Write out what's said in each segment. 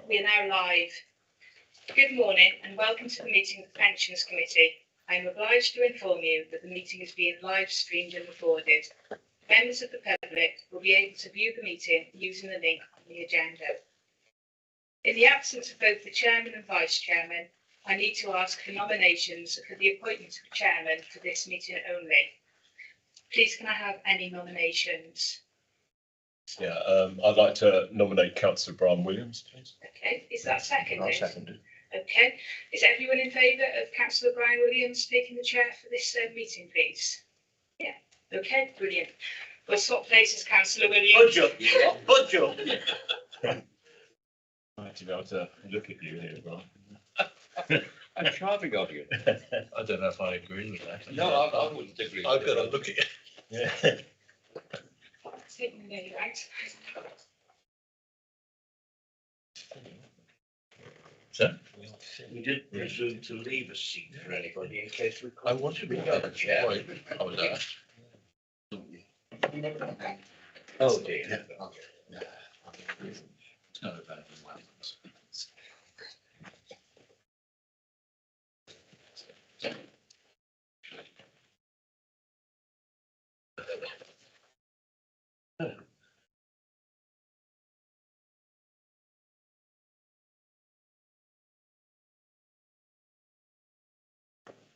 We are now live. Good morning and welcome to the meeting of the Pensions Committee. I am obliged to inform you that the meeting is being live streamed and recorded. Members of the public will be able to view the meeting using the link on the agenda. In the absence of both the Chairman and Vice Chairman, I need to ask for nominations for the appointment of Chairman for this meeting only. Please can I have any nominations? Yeah, I'd like to nominate Councillor Brian Williams, please. Okay, is that seconded? I'll second it. Okay, is everyone in favour of Councillor Brian Williams taking the chair for this meeting, please? Yeah, okay, brilliant. We'll swap places, Councillor Williams. Budge up, you lot, budge up. I have to be able to look at you here, Brian. I'm charming of you. I don't know if I agree with that. No, I wouldn't agree. I've got to look at you. Yeah. Take me there, right? So? We did presume to leave a seat for anybody in case we. I want to be the chair. I was asked. Oh dear. Yeah. It's not a bad one.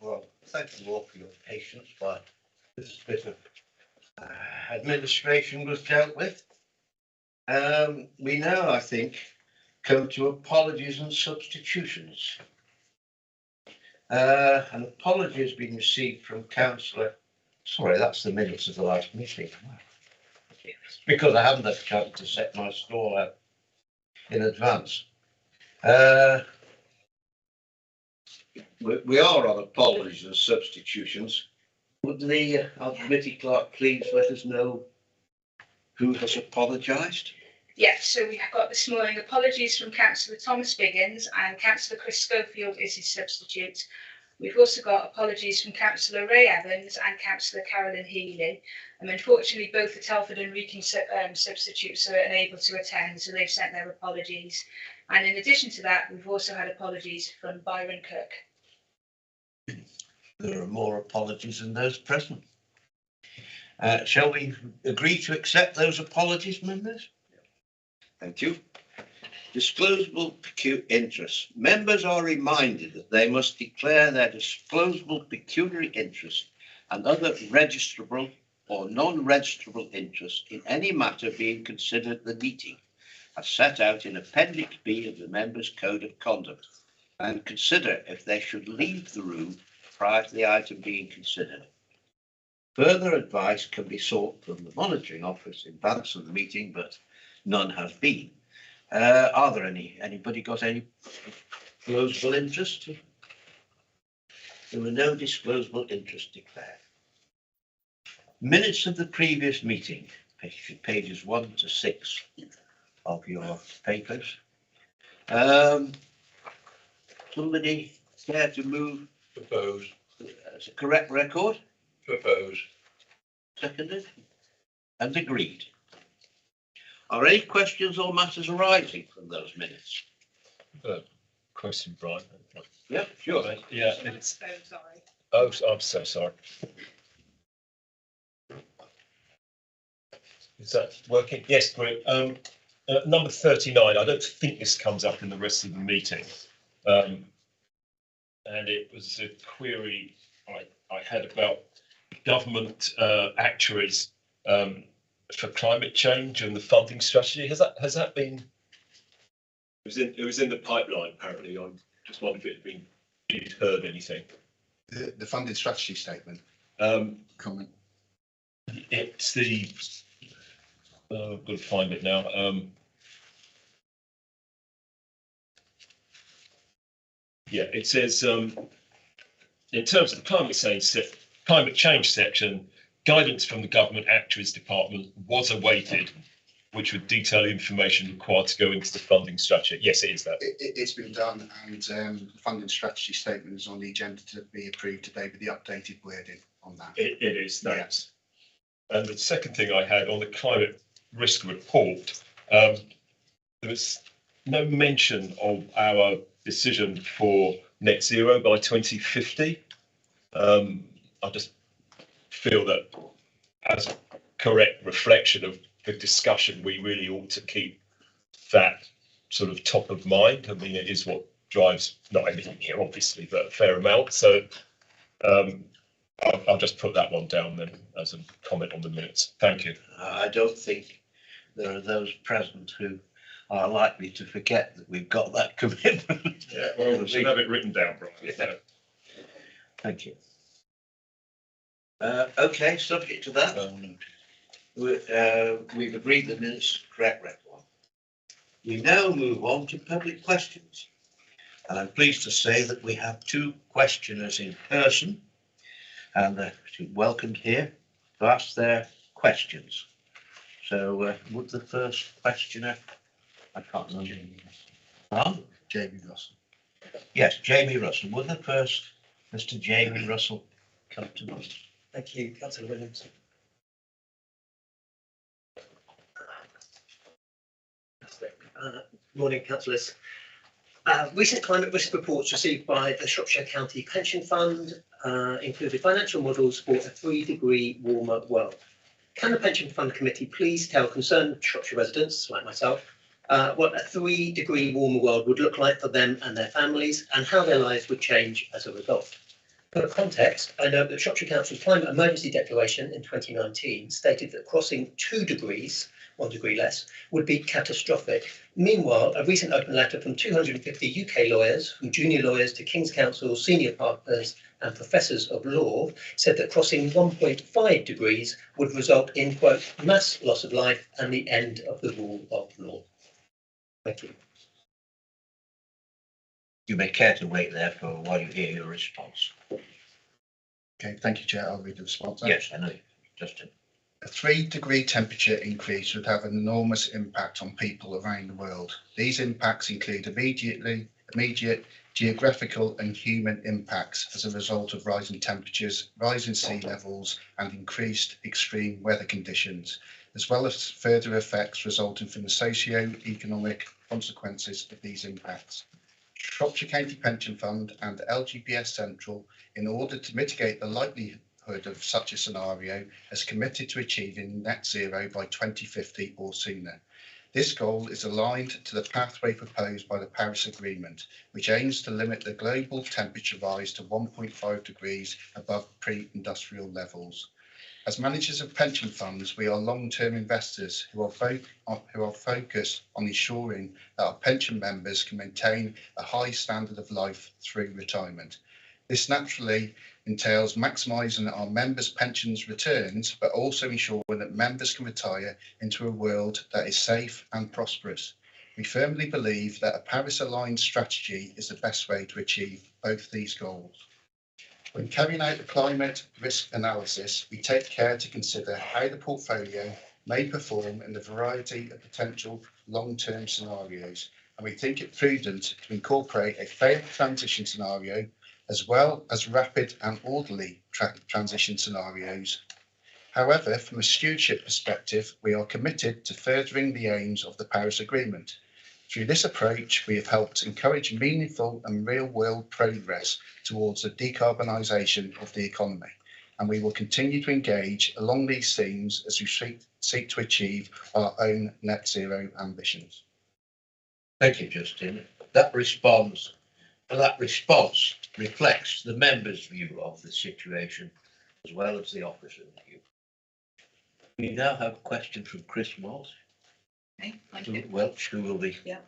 Well, thank you all for your patience while this bit of administration was dealt with. We now, I think, come to apologies and substitutions. An apology has been received from Councillor. Sorry, that's the minutes of the last meeting. Because I haven't had a chance to set my stall out in advance. We are on apologies and substitutions. Would the committee clerk please let us know who has apologised? Yeah, so we have got this morning apologies from Councillor Thomas Biggins and Councillor Chris Schofield is his substitute. We've also got apologies from Councillor Ray Evans and Councillor Carolyn Healy. Unfortunately, both the Telford and Wrekin substitutes are unable to attend, so they've sent their apologies. And in addition to that, we've also had apologies from Byron Cook. There are more apologies than those present. Shall we agree to accept those apologies, members? Thank you. Disclosable interests. Members are reminded that they must declare their disclosable pecuniary interest and other registrable or non-registrable interests in any matter being considered at the meeting, as set out in Appendix B of the Members' Code of Conduct, and consider if they should leave the room prior to the item being considered. Further advice can be sought from the Monitoring Office in advance of the meeting, but none has been. Are there anybody got any disclosable interest? There were no disclosable interests declared. Minutes of the previous meeting, pages 1 to 6 of your papers. Somebody care to move? Propose. As a correct record? Propose. Seconded and agreed. Are any questions or matters arising from those minutes? Question, Brian. Yeah, sure. Yeah, it's. Oh, sorry. Oh, I'm so sorry. Is that working? Yes, great. Number 39. I don't think this comes up in the rest of the meeting. And it was a query I had about government actuaries for climate change and the funding strategy. Has that been? It was in the pipeline apparently. I just wondered if you'd heard anything. The funding strategy statement. Comment. It's the. I've got to find it now. Yeah, it says in terms of the climate change section, guidance from the Government Actuaries Department was awaited, which would detail information required to go into the funding strategy. Yes, it is that. It's been done, and the funding strategy statement is on the agenda to be approved today with the updated wording on that. It is, thanks. Yeah. And the second thing I had on the climate risk report, there was no mention of our decision for net zero by 2050. I just feel that as a correct reflection of the discussion, we really ought to keep that sort of top of mind. I mean, it is what drives not everything here, obviously, but a fair amount. So I'll just put that one down then as a comment on the minutes. Thank you. I don't think there are those present who are likely to forget that we've got that commitment. Yeah, well, we should have it written down, Brian. Yeah. Thank you. Okay, subject to that, we've agreed the minutes is the correct record. We now move on to public questions. And I'm pleased to say that we have two questioners in person and they're welcomed here to ask their questions. So would the first questioner, I can't remember. Huh? Jamie Russell. Yes, Jamie Russell. Would the first Mr. Jamie Russell come to us? Thank you, Councillor Williams. Morning, councillors. Recent climate risk reports received by the Shropshire County Pension Fund included financial models for a 3-degree warmer world. Can the Pension Fund Committee please tell concerned Shropshire residents, like myself, what a 3-degree warmer world would look like for them and their families and how their lives would change as a result? For context, I note that Shropshire Council's Climate Emergency Declaration in 2019 stated that crossing 2 degrees, 1 degree less, would be catastrophic. Meanwhile, a recent open letter from 250 UK lawyers, from junior lawyers to King's Counsel, senior partners and professors of law, said that crossing 1.5 degrees would result in, quote, mass loss of life and the end of the rule of law. Thank you. You may care to wait there for while you hear your response. Okay, thank you, Chair. I'll read the response. Yes, I know. Justin. A 3-degree temperature increase would have an enormous impact on people around the world. These impacts include immediate geographical and human impacts as a result of rising temperatures, rising sea levels and increased extreme weather conditions, as well as further effects resulting from the socio-economic consequences of these impacts. Shropshire County Pension Fund and LGPS Central, in order to mitigate the likelihood of such a scenario, has committed to achieving net zero by 2050 or sooner. This goal is aligned to the pathway proposed by the Paris Agreement, which aims to limit the global temperature rise to 1.5 degrees above pre-industrial levels. As managers of pension funds, we are long-term investors who are focused on ensuring that our pension members can maintain a high standard of life through retirement. This naturally entails maximising our members' pensions returns, but also ensuring that members can retire into a world that is safe and prosperous. We firmly believe that a Paris-aligned strategy is the best way to achieve both these goals. When carrying out the climate risk analysis, we take care to consider how the portfolio may perform in the variety of potential long-term scenarios, and we think it prudent to incorporate a failed transition scenario as well as rapid and orderly transition scenarios. However, from a stewardship perspective, we are committed to furthering the aims of the Paris Agreement. Through this approach, we have helped encourage meaningful and real-world progress towards the decarbonisation of the economy, and we will continue to engage along these themes as we seek to achieve our own net zero ambitions. Thank you, Justin. That response reflects the members' view of the situation as well as the officer's view. We now have a question from Chris Moss. Okay, thank you. Welch, who will be Morning,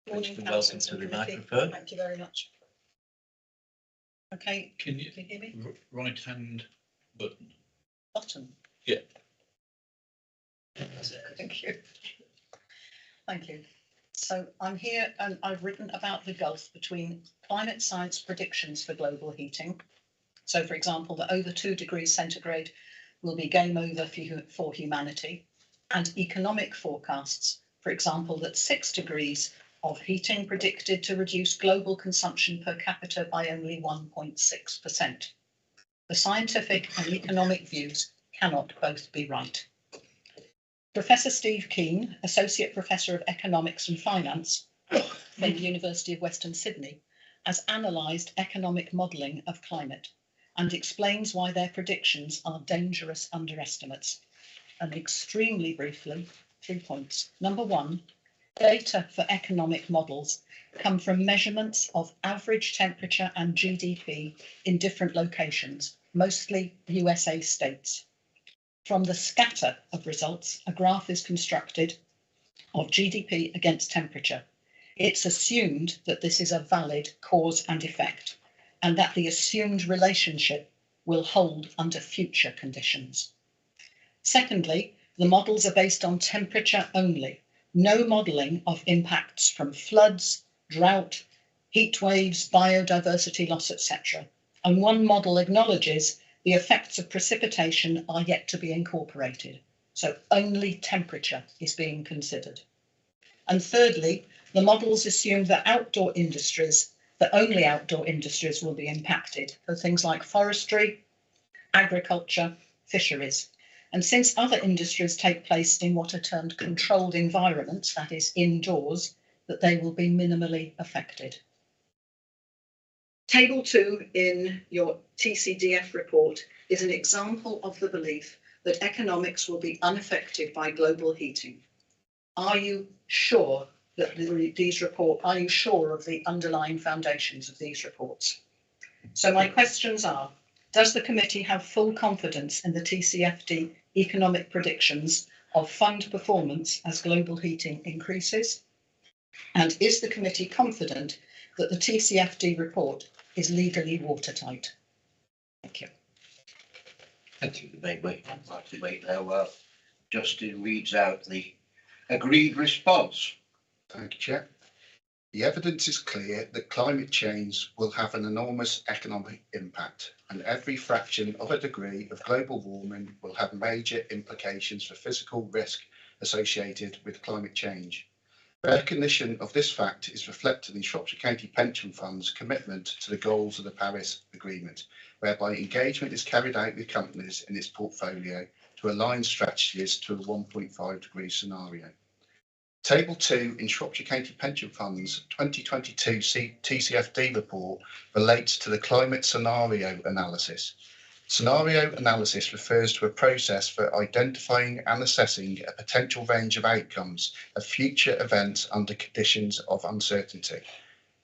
welcome councillors to and the committee. microphone. Thank you very much. Okay, Can you can you hear me? right hand button? Button. Yeah. Thank you. Thank you. So I'm here and I've written about the gulf between climate science predictions for global heating. So, for example, that over 2 degrees centigrade will be game over for humanity, and economic forecasts, for example, that 6 degrees of heating predicted to reduce global consumption per capita by only 1.6%. The scientific and economic views cannot both be right. Professor Steve Keane, Associate Professor of Economics and Finance from the University of Western Sydney, has analysed economic modelling of climate and explains why their predictions are dangerous underestimates. And extremely briefly, 3 points. Number one, data for economic models come from measurements of average temperature and GDP in different locations, mostly USA states. From the scatter of results, a graph is constructed of GDP against temperature. It's assumed that this is a valid cause and effect, and that the assumed relationship will hold under future conditions. Secondly, the models are based on temperature only, no modelling of impacts from floods, drought, heat waves, biodiversity loss, etc. And one model acknowledges the effects of precipitation are yet to be incorporated. So only temperature is being considered. And thirdly, the models assume that only outdoor industries will be impacted, for things like forestry, agriculture, fisheries. And since other industries take place in what are termed controlled environments, that is indoors, that they will be minimally affected. Table 2 in your TCDF report is an example of the belief that economics will be unaffected by global heating. Are you sure that are you sure of the underlying foundations of these reports? So my questions are, does the committee have full confidence in the TCFD economic predictions of fund performance as global heating increases? And is the committee confident that the TCFD report is legally watertight? Thank you. Thank you. You may wait now while Justin reads out the agreed response. Thank you, Chair. The evidence is clear that climate change will have an enormous economic impact, and every fraction of a degree of global warming will have major implications for physical risk associated with climate change. Recognition of this fact is reflected in Shropshire County Pension Fund's commitment to the goals of the Paris Agreement, whereby engagement is carried out with companies in its portfolio to align strategies to a 1.5 degree scenario. Table 2 in Shropshire County Pension Fund's 2022 TCFD report relates to the climate scenario analysis. Scenario analysis refers to a process for identifying and assessing a potential range of outcomes of future events under conditions of uncertainty.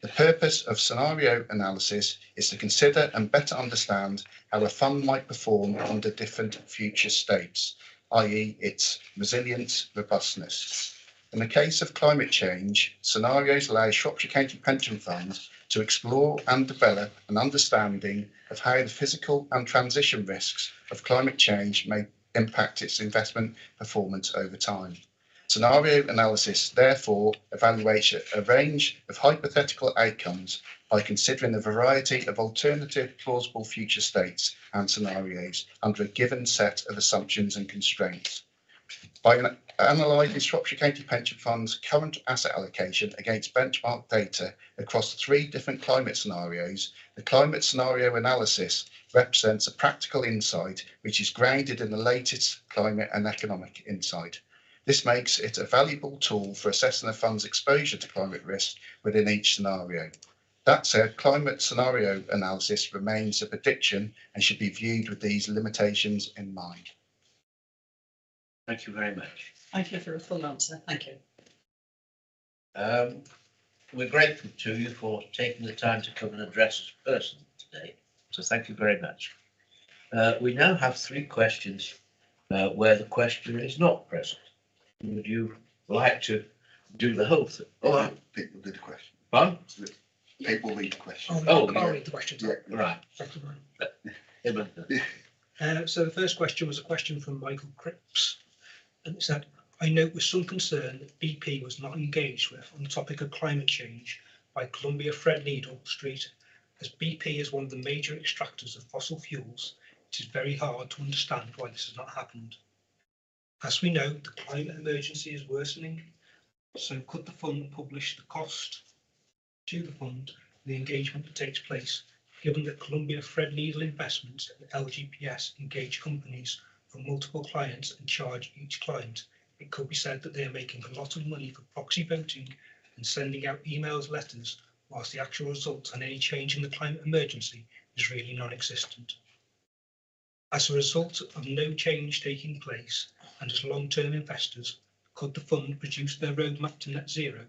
The purpose of scenario analysis is to consider and better understand how a fund might perform under different future states, i.e. its resilience, robustness. In the case of climate change, scenarios allow Shropshire County Pension Fund to explore and develop an understanding of how the physical and transition risks of climate change may impact its investment performance over time. Scenario analysis therefore evaluates a range of hypothetical outcomes by considering a variety of alternative plausible future states and scenarios under a given set of assumptions and constraints. By analysing Shropshire County Pension Fund's current asset allocation against benchmark data across 3 different climate scenarios, the climate scenario analysis represents a practical insight which is grounded in the latest climate and economic insight. This makes it a valuable tool for assessing a fund's exposure to climate risk within each scenario. That said, climate scenario analysis remains a prediction and should be viewed with these limitations in mind. Thank you very much. Thank you for a full answer. Thank you. We're grateful to you for taking the time to come and address us personally today. So thank you very much. We now have 3 questions where the questioner is not present. Would you like to do the whole thing? Oh, people did the question. Pardon? People read the question. I'll read the questions. Yeah. Right. So the first question was a question from Michael Cripps, and it said, I note with some concern that BP was not engaged with on the topic of climate change by Columbia Threadneedle Street. As BP is one of the major extractors of fossil fuels, it is very hard to understand why this has not happened. As we know, the climate emergency is worsening, so could the fund publish the cost to the fund for the engagement that takes place, given that Columbia Threadneedle Investments and LGPS engage companies from multiple clients and charge each client it could be said that they are making a lot of money for proxy voting and sending out emails, letters, whilst the actual result on any change in the climate emergency is really non-existent. As a result of no change taking place, and as long-term investors, could the fund produce their roadmap to net zero,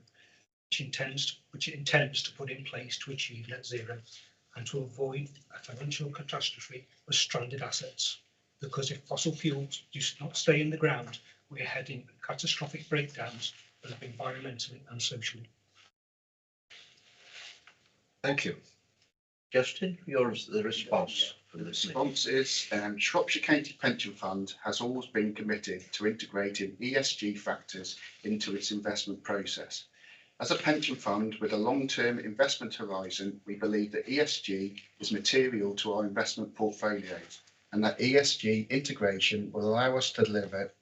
which it intends to put in place to achieve net zero and to avoid a financial catastrophe with stranded assets? Because if fossil fuels do not stay in the ground, we are heading for catastrophic breakdowns, both environmentally and socially. Thank you. Justin, yours the response for The this. response is Shropshire County Pension Fund has always been committed to integrating ESG factors into its investment process. As a pension fund with a long-term investment horizon, we believe that ESG is material to our investment portfolios, and that ESG integration will allow us to deliver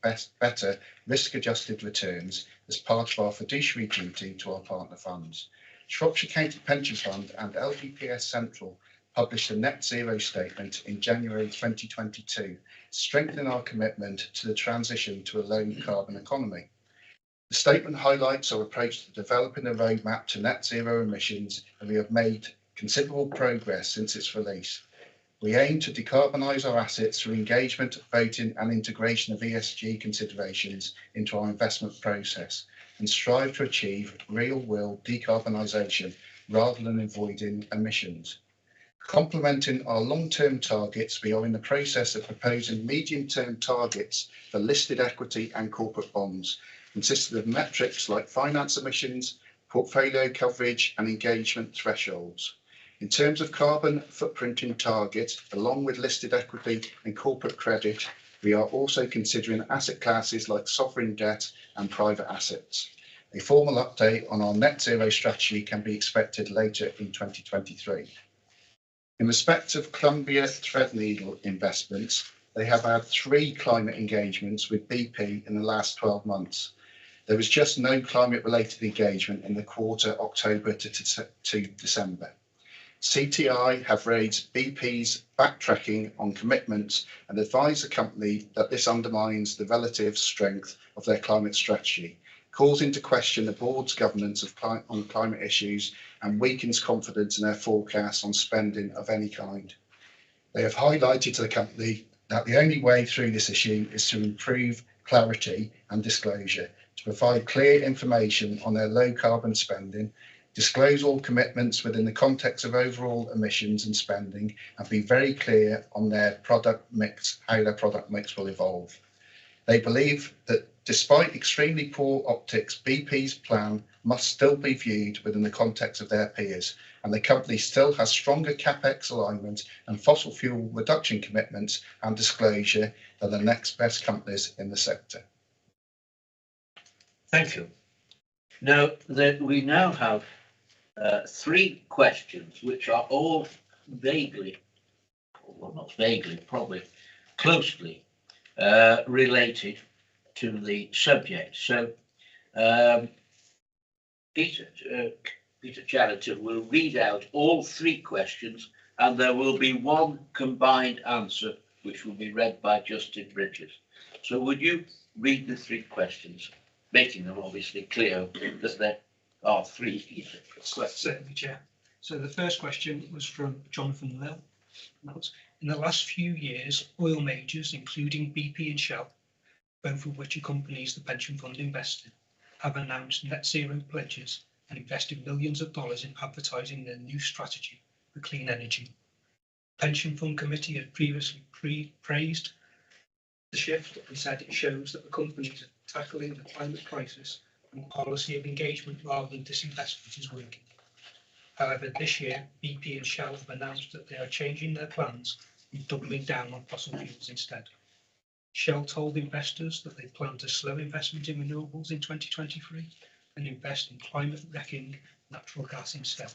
better risk-adjusted returns as part of our fiduciary duty to our partner funds. Shropshire County Pension Fund and LGPS Central published a net zero statement in January 2022, strengthening our commitment to the transition to a low carbon economy. The statement highlights our approach to developing a roadmap to net zero emissions, and we have made considerable progress since its release. We aim to decarbonise our assets through engagement, voting and integration of ESG considerations into our investment process, and strive to achieve real-world decarbonisation rather than avoiding emissions. Complementing our long-term targets, we are in the process of proposing medium-term targets for listed equity and corporate bonds, consisting of metrics like finance emissions, portfolio coverage and engagement thresholds. In terms of carbon footprinting target, along with listed equity and corporate credit, we are also considering asset classes like sovereign debt and private assets. A formal update on our net zero strategy can be expected later in 2023. In respect of Columbia Threadneedle investments, they have had 3 climate engagements with BP in the last 12 months. There was just no climate-related engagement in the quarter October to December. CTI have raised BP's backtracking on commitments and advised the company that this undermines the relative strength of their climate strategy, calls into question the board's governance on climate issues and weakens confidence in their forecasts on spending of any kind. They have highlighted to the company that the only way through this issue is to improve clarity and disclosure, to provide clear information on their low carbon spending, disclose all commitments within the context of overall emissions and spending, and be very clear on their product mix, how their product mix will evolve. They believe that despite extremely poor optics, BP's plan must still be viewed within the context of their peers, and the company still has stronger capex alignment and fossil fuel reduction commitments and disclosure than the next best companies in the sector. Thank you. Now, we now have 3 questions which are all vaguely, well, not vaguely, probably closely related to the subject. So Peter Chariton will read out all 3 questions, and there will be one combined answer which will be read by Justin Bridges. So would you read the 3 questions, making them obviously clear that there are 3 questions. Certainly, Chair. So the first question was from Jonathan Lill. In the last few years, oil majors, including BP and Shell, both of which are companies the pension fund invested, have announced net zero pledges and invested millions of dollars in advertising their new strategy for clean energy. The pension fund committee had previously praised the shift and said it shows that the companies are tackling the climate crisis and policy of engagement rather than disinvestment is working. However, this year, BP and Shell have announced that they are changing their plans and doubling down on fossil fuels instead. Shell told investors that they plan to slow investment in renewables in 2023 and invest in climate-wrecking natural gas instead.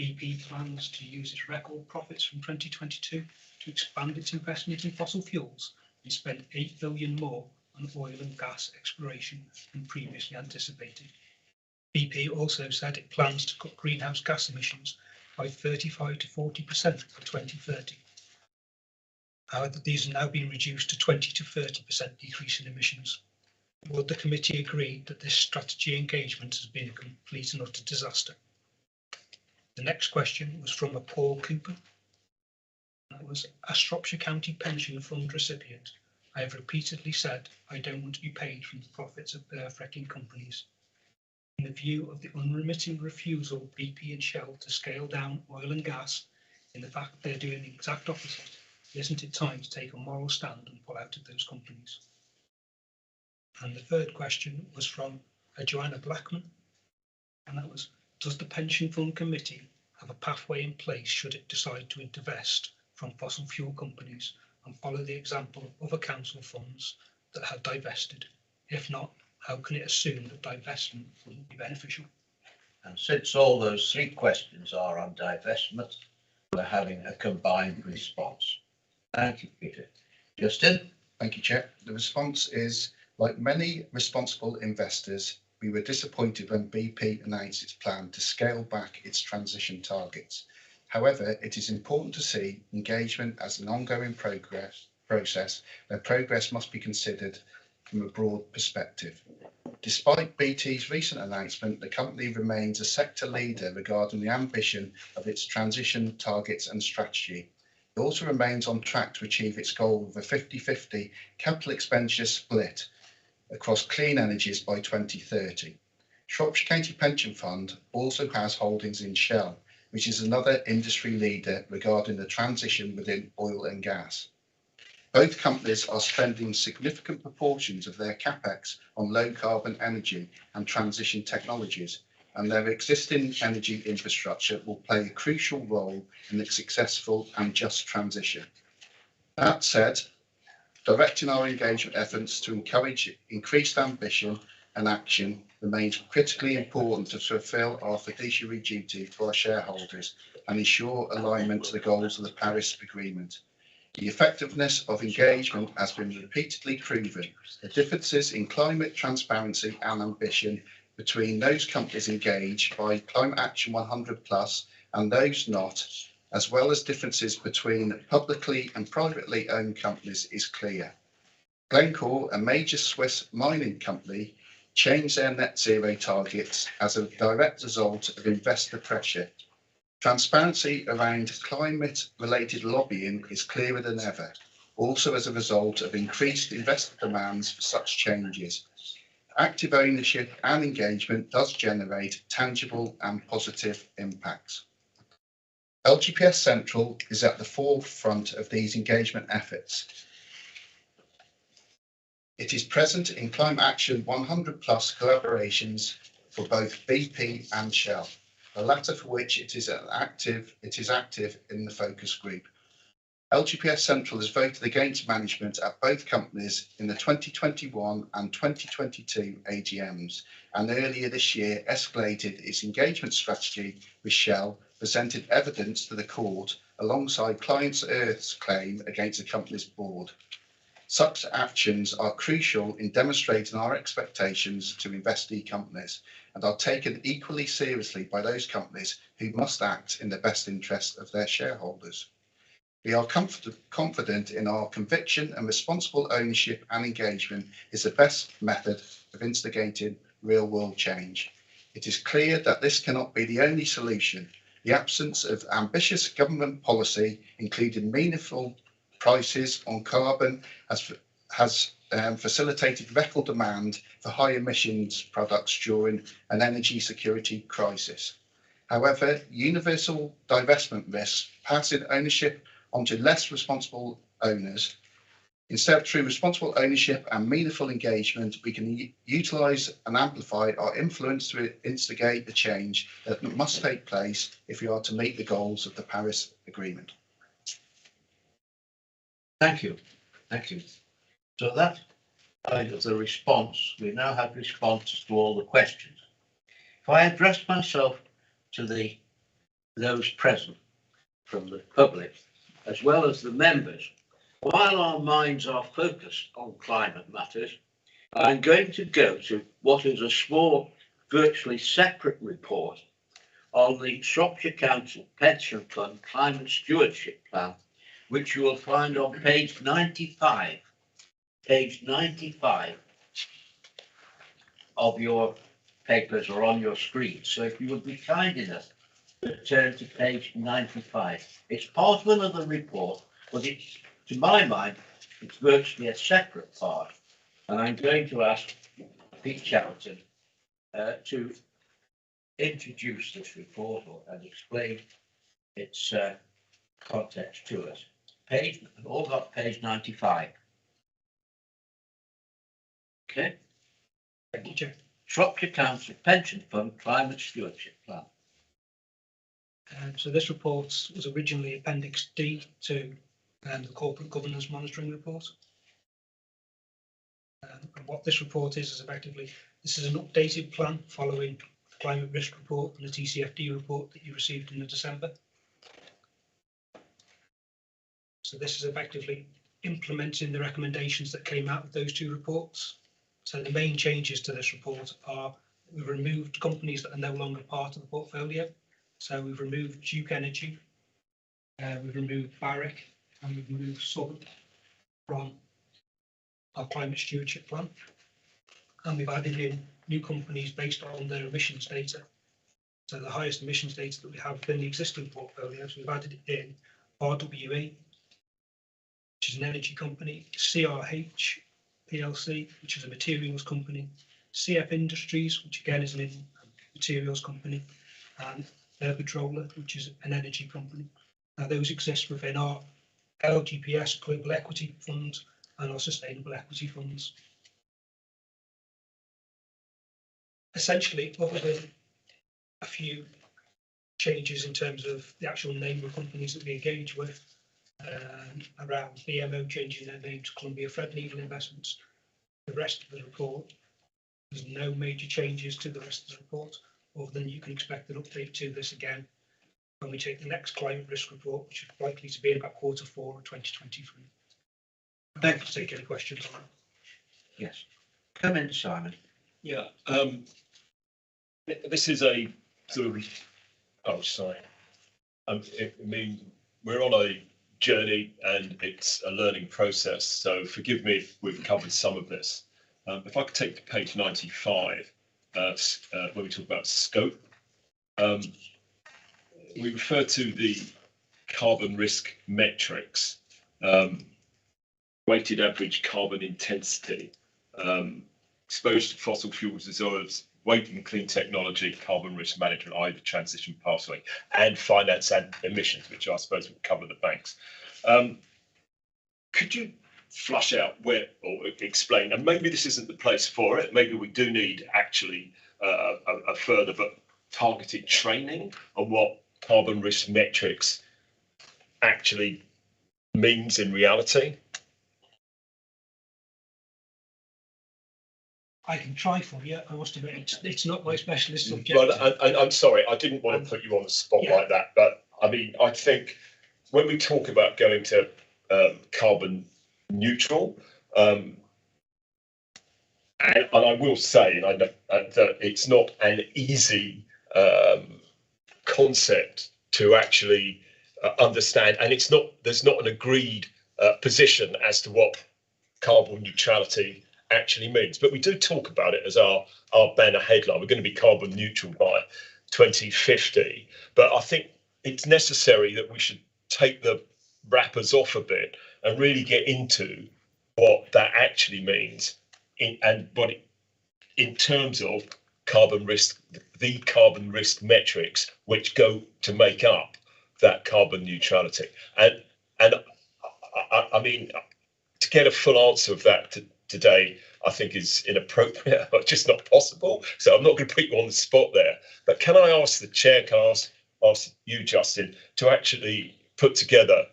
BP plans to use its record profits from 2022 to expand its investment in fossil fuels and spend $8 billion more on oil and gas exploration than previously anticipated. BP also said it plans to cut greenhouse gas emissions by 35 to 40% by 2030. However, these have now been reduced to 20 to 30% decrease in emissions. Would the committee agree that this strategy engagement has been a complete and utter disaster? The next question was from a Paul Cooper. That was, as Shropshire County Pension Fund recipient, I have repeatedly said I don't want to be paid from the profits of earth-wrecking companies. In the view of the unremitting refusal of BP and Shell to scale down oil and gas, in the fact they're doing the exact opposite, isn't it time to take a moral stand and pull out of those companies? And the third question was from Joanna Blackman, and that was, does the Pension Fund Committee have a pathway in place should it decide to divest from fossil fuel companies and follow the example of other council funds that have divested? If not, how can it assume that divestment wouldn't be beneficial? And since all those three questions are on divestment, we're having a combined response. Thank you, Peter. Justin? Thank you, Chair. The response is, like many responsible investors, we were disappointed when BP announced its plan to scale back its transition targets. However, it is important to see engagement as an ongoing process where progress must be considered from a broad perspective. Despite BT's recent announcement, the company remains a sector leader regarding the ambition of its transition targets and strategy. It also remains on track to achieve its goal of a 50-50 capital expenditure split across clean energies by 2030. Shropshire County Pension Fund also has holdings in Shell, which is another industry leader regarding the transition within oil and gas. Both companies are spending significant proportions of their capex on low carbon energy and transition technologies, and their existing energy infrastructure will play a crucial role in its successful and just transition. That said, directing our engagement efforts to encourage increased ambition and action remains critically important to fulfil our fiduciary duty to our shareholders and ensure alignment to the goals of the Paris Agreement. The effectiveness of engagement has been repeatedly proven. The differences in climate transparency and ambition between those companies engaged by Climate Action 100+ and those not, as well as differences between publicly and privately owned companies, is clear. Glencore, a major Swiss mining company, changed their net zero targets as a direct result of investor pressure. Transparency around climate-related lobbying is clearer than ever, also as a result of increased investor demands for such changes. Active ownership and engagement does generate tangible and positive impacts. LGPS Central is at the forefront of these engagement efforts. It is present in Climate Action 100+ collaborations for both BP and Shell, the latter for which it is active in the focus group. LGPS Central has voted against management at both companies in the 2021 and 2022 AGMs, and earlier this year escalated its engagement strategy with Shell, presented evidence to the court alongside Clients Earth's claim against the company's board. Such actions are crucial in demonstrating our expectations to investee companies and are taken equally seriously by those companies who must act in the best interest of their shareholders. We are confident in our conviction and responsible ownership and engagement is the best method of instigating real-world change. It is clear that this cannot be the only solution. The absence of ambitious government policy, including meaningful prices on carbon, has facilitated record demand for high emissions products during an energy security crisis. However, universal divestment risks passing ownership onto less responsible owners. Instead, through responsible ownership and meaningful engagement, we can utilise and amplify our influence to instigate the change that must take place if we are to meet the goals of the Paris Agreement. Thank you. Thank you. So that is the response. We now have responses to all the questions. If I address myself to those present from the public, as well as the members, while our minds are focused on climate matters, I'm going to go to what is a small, virtually separate report on the Shropshire Council Pension Fund Climate Stewardship Plan, which you will find on page 95. Page 95. of your papers are on your screen. So if you would be kind enough to turn to page 95. It's part of another report, but it's, to my mind, it's virtually a separate part. And I'm going to ask Pete Chatterton to introduce this report and explain its context to us. Page, we've all got page 95. Okay. Thank you, Chair. Shropshire Council Pension Fund Climate Stewardship Plan. So this report was originally Appendix D to the Corporate Governance Monitoring Report. And what this report is effectively, this is an updated plan following the Climate Risk Report and the TCFD report that you received in December. So this is effectively implementing the recommendations that came out of those two reports. So the main changes to this report are we've removed companies that are no longer part of the portfolio. So we've removed Duke Energy, we've removed Barrick, and we've removed Southern from our climate stewardship plan. And we've added in new companies based on their emissions data. So the highest emissions data that we have within the existing portfolio. So we've added in RWE, which is an energy company, CRH PLC, which is a materials company, CF Industries, which again is an materials company, and Petrola, which is an energy company. Now those exist within our LGPS Global Equity Funds and our Sustainable Equity Funds. Essentially, other than a few changes in terms of the actual name of companies that we engage with, around BMO changing their name to Columbia Threadneedle Investments, the rest of the report, there's no major changes to the rest of the report, other than you can expect an update to this again when we take the next climate risk report, which is likely to be in about Q4 of 2023. Thank you to take any questions on that. Yes. Come in, Simon. Yeah. This is a sort of, oh, sorry. I mean, we're on a journey and it's a learning process. So forgive me if we've covered some of this. If I could take to page 95, when we talk about scope, we refer to the carbon risk metrics, weighted average carbon intensity, exposure to fossil fuels reserves, weight in clean technology, carbon risk management, either transition pathway, and finance and emissions, which I suppose would cover the banks. Could you flush out where, or explain, and maybe this isn't the place for it, maybe we do need actually a further but targeted training on what carbon risk metrics actually means in reality? I can try for you. I must admit, it's not my specialist subject. Well, I'm sorry, I didn't want to put you on the spot like that, but I mean, I think when we talk about going to carbon neutral, and I will say, and I know that it's not an easy concept to actually understand, and it's not. There's not an agreed position as to what carbon neutrality actually means, but we do talk about it as our banner headline. We're going to be carbon neutral by 2050, but I think it's necessary that we should take the wrappers off a bit and really get into what that actually means in terms of carbon risk, the carbon risk metrics which go to make up that carbon neutrality. And I mean, to get a full answer of that today, I think is inappropriate, but just not possible. So I'm not going to put you on the spot there. But can I ask the chair, can I ask you, Justin, to actually put together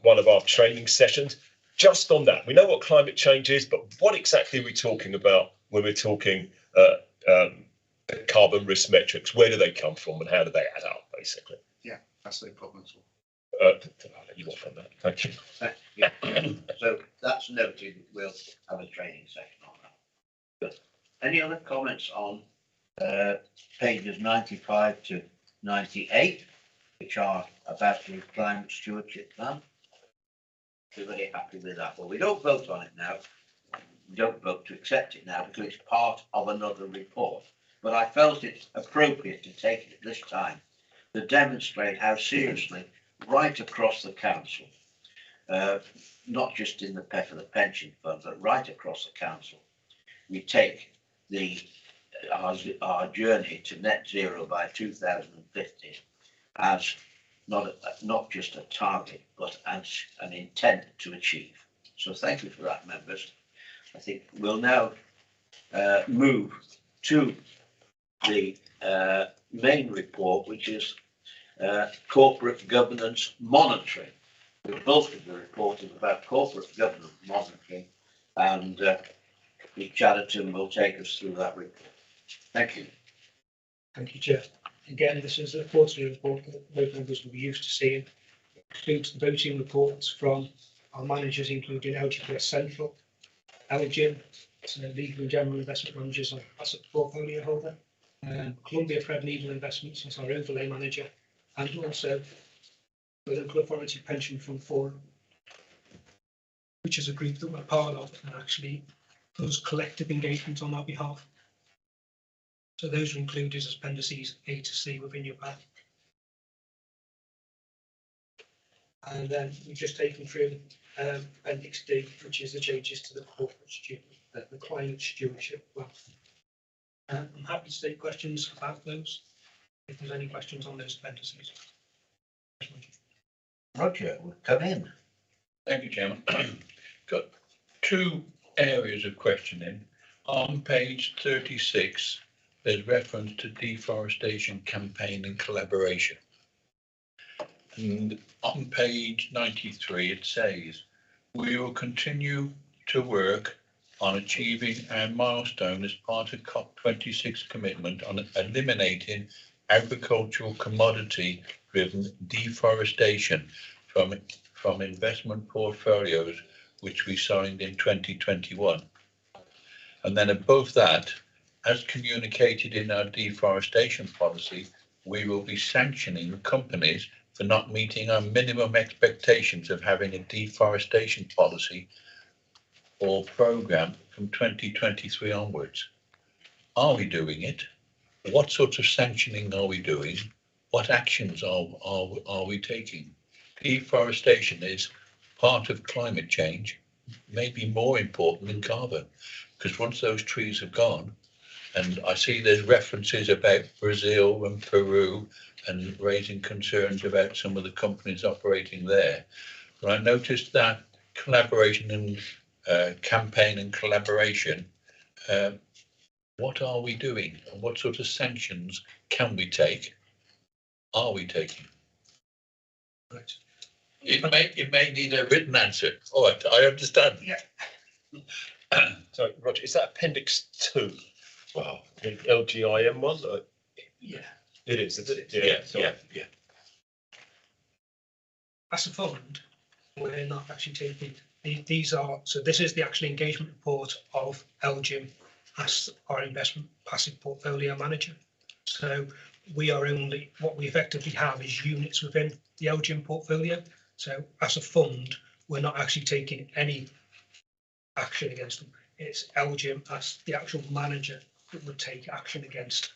one of our training sessions just on that? We know what climate change is, but what exactly are we talking about when we're talking carbon risk metrics? Where do they come from and how do they add up, basically? Yeah, that's no problem at all. I'll let you off on that. Thank you. Yeah. So that's noted. We'll have a training session on that. Good. Any other comments on pages 95 to 98, which are about the climate stewardship plan? Everybody happy with that? Well, we don't vote on it now. We don't vote to accept it now because it's part of another report. But I felt it appropriate to take it at this time to demonstrate how seriously, right across the council, not just in the pension fund, but right across the council, we take our journey to net zero by 2050 as not just a target, but as an intent to achieve. So thank you for that, members. I think we'll now move to the main report, which is corporate governance monitoring. The bulk of the report is about corporate governance monitoring, and Nick Chatterton will take us through that report. Thank you. Thank you, Chair. Again, this is a quarterly report that most members will be used to seeing. It includes the voting reports from our managers, including LGPS Central, LGIM, so Legal and General Investment Managers and Asset Portfolio Holder, Columbia Threadneedle Investments as our overlay manager, and also the Local Authority Pension Fund Forum, which is a group that we're part of and actually does collective engagement on our behalf. So those are included as appendices A to C within your pack. And then we've just taken through Appendix D, which is the changes to the the climate stewardship plan. I'm happy to take questions about those, if there's any questions on those appendices. Roger, come in. Thank you, Chairman. Got two areas of questioning. On page 36, there's reference to deforestation campaign and collaboration. And on page 93, it says, we will continue to work on achieving our milestone as part of COP26 commitment on eliminating agricultural commodity-driven deforestation from investment portfolios, which we signed in 2021. And then above that, as communicated in our deforestation policy, we will be sanctioning companies for not meeting our minimum expectations of having a deforestation policy or programme from 2023 onwards. Are we doing it? What sort of sanctioning are we doing? What actions are we taking? Deforestation is part of climate change, maybe more important than carbon, because once those trees have gone, and I see there's references about Brazil and Peru and raising concerns about some of the companies operating there. But I noticed that collaboration and campaign and collaboration, what are we doing? And what sort of sanctions can we take? Are we taking? Right. It may need a written answer. All right, I understand. Yeah. So, Roger, is that Appendix 2? Wow, the LGIM one? Yeah. It is it? Yeah. As a fund, we're not actually taking these are, so this is the actual engagement report of LGIM as our investment passive portfolio manager. So we are only, what we effectively have is units within the LGIM portfolio. So as a fund, we're not actually taking any action against them. It's LGIM as the actual manager that would take action against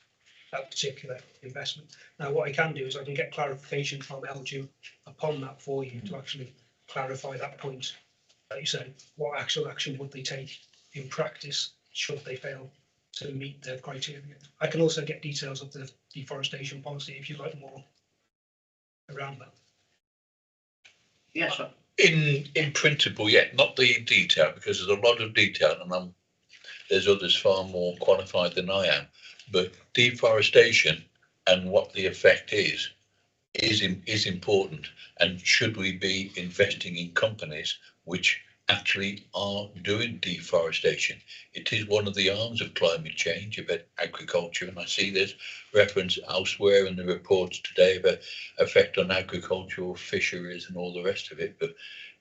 that particular investment. Now, what I can do is I can get clarification from LGIM upon that for you to actually clarify that point. Like you say, what actual action would they take in practice should they fail to meet the criteria? I can also get details of the deforestation policy if you'd like more around that. Yes, sir. In principle, yeah, not the detail, because there's a lot of detail, and there's others far more qualified than I am. But deforestation and what the effect is important. And should we be investing in companies which actually are doing deforestation? It is one of the arms of climate change about agriculture, and I see there's reference elsewhere in the reports today about effect on agricultural fisheries and all the rest of it. But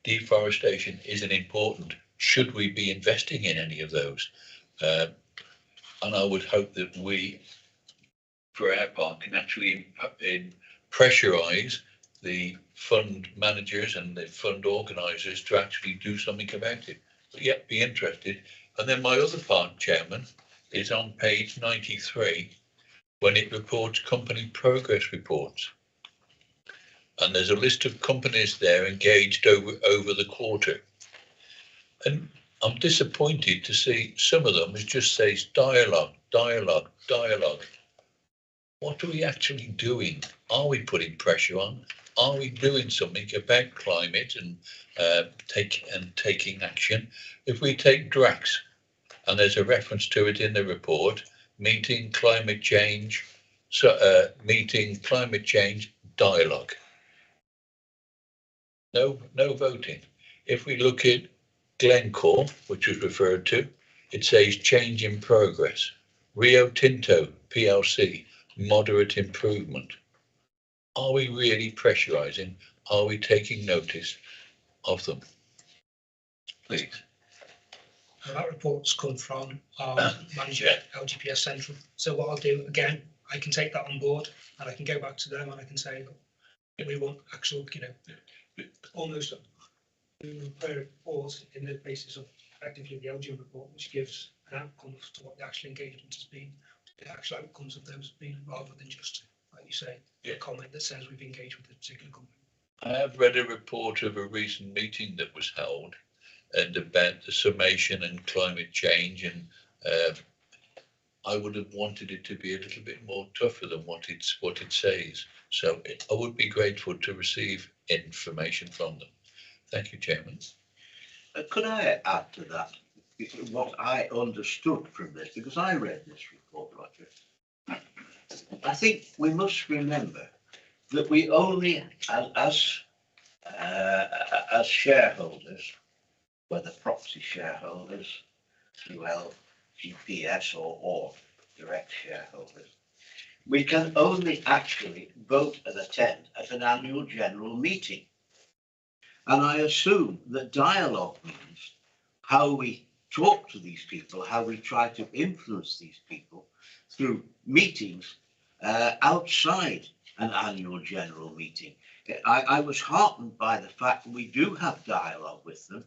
deforestation isn't important. Should we be investing in any of those? And I would hope that we, for our part, can actually pressurise the fund managers and the fund organisers to actually do something about it. yeah, be interested. And then my other part, Chairman, is on page 93, when it reports company progress reports. And there's a list of companies there engaged over the quarter. And I'm disappointed to see some of them, it just says dialogue, dialogue, dialogue. What are we actually doing? Are we putting pressure on? Are we doing something about climate and taking action? If we take DRAX, and there's a reference to it in the report, meeting climate change dialogue. No voting. If we look at Glencore, which was referred to, it says change in progress. Rio Tinto PLC, moderate improvement. Are we really pressurising? Are we taking notice of them? Please. Well, that report's come from our manager at LGPS Central. So what I'll do, again, I can take that on board and I can go back to them and I can say, look, we want actual, almost a report in the basis of effectively the LGM report, which gives an outcome as to what the actual engagement has been, the actual outcomes of those have been, rather than just, like you say, a comment that says we've engaged with a particular company. I have read a report of a recent meeting that was held and about the summation and climate change, and I would have wanted it to be a little bit more tougher than what it says. So I would be grateful to receive information from them. Thank you, Chairman. Could I add to that what I understood from this, because I read this report, Roger. I think we must remember that we only, as shareholders, whether proxy shareholders, UL, GPS or direct shareholders, we can only actually vote and attend at an annual general meeting. And I assume that dialogue means how we talk to these people, how we try to influence these people through meetings outside an annual general meeting. I was heartened by the fact that we do have dialogue with them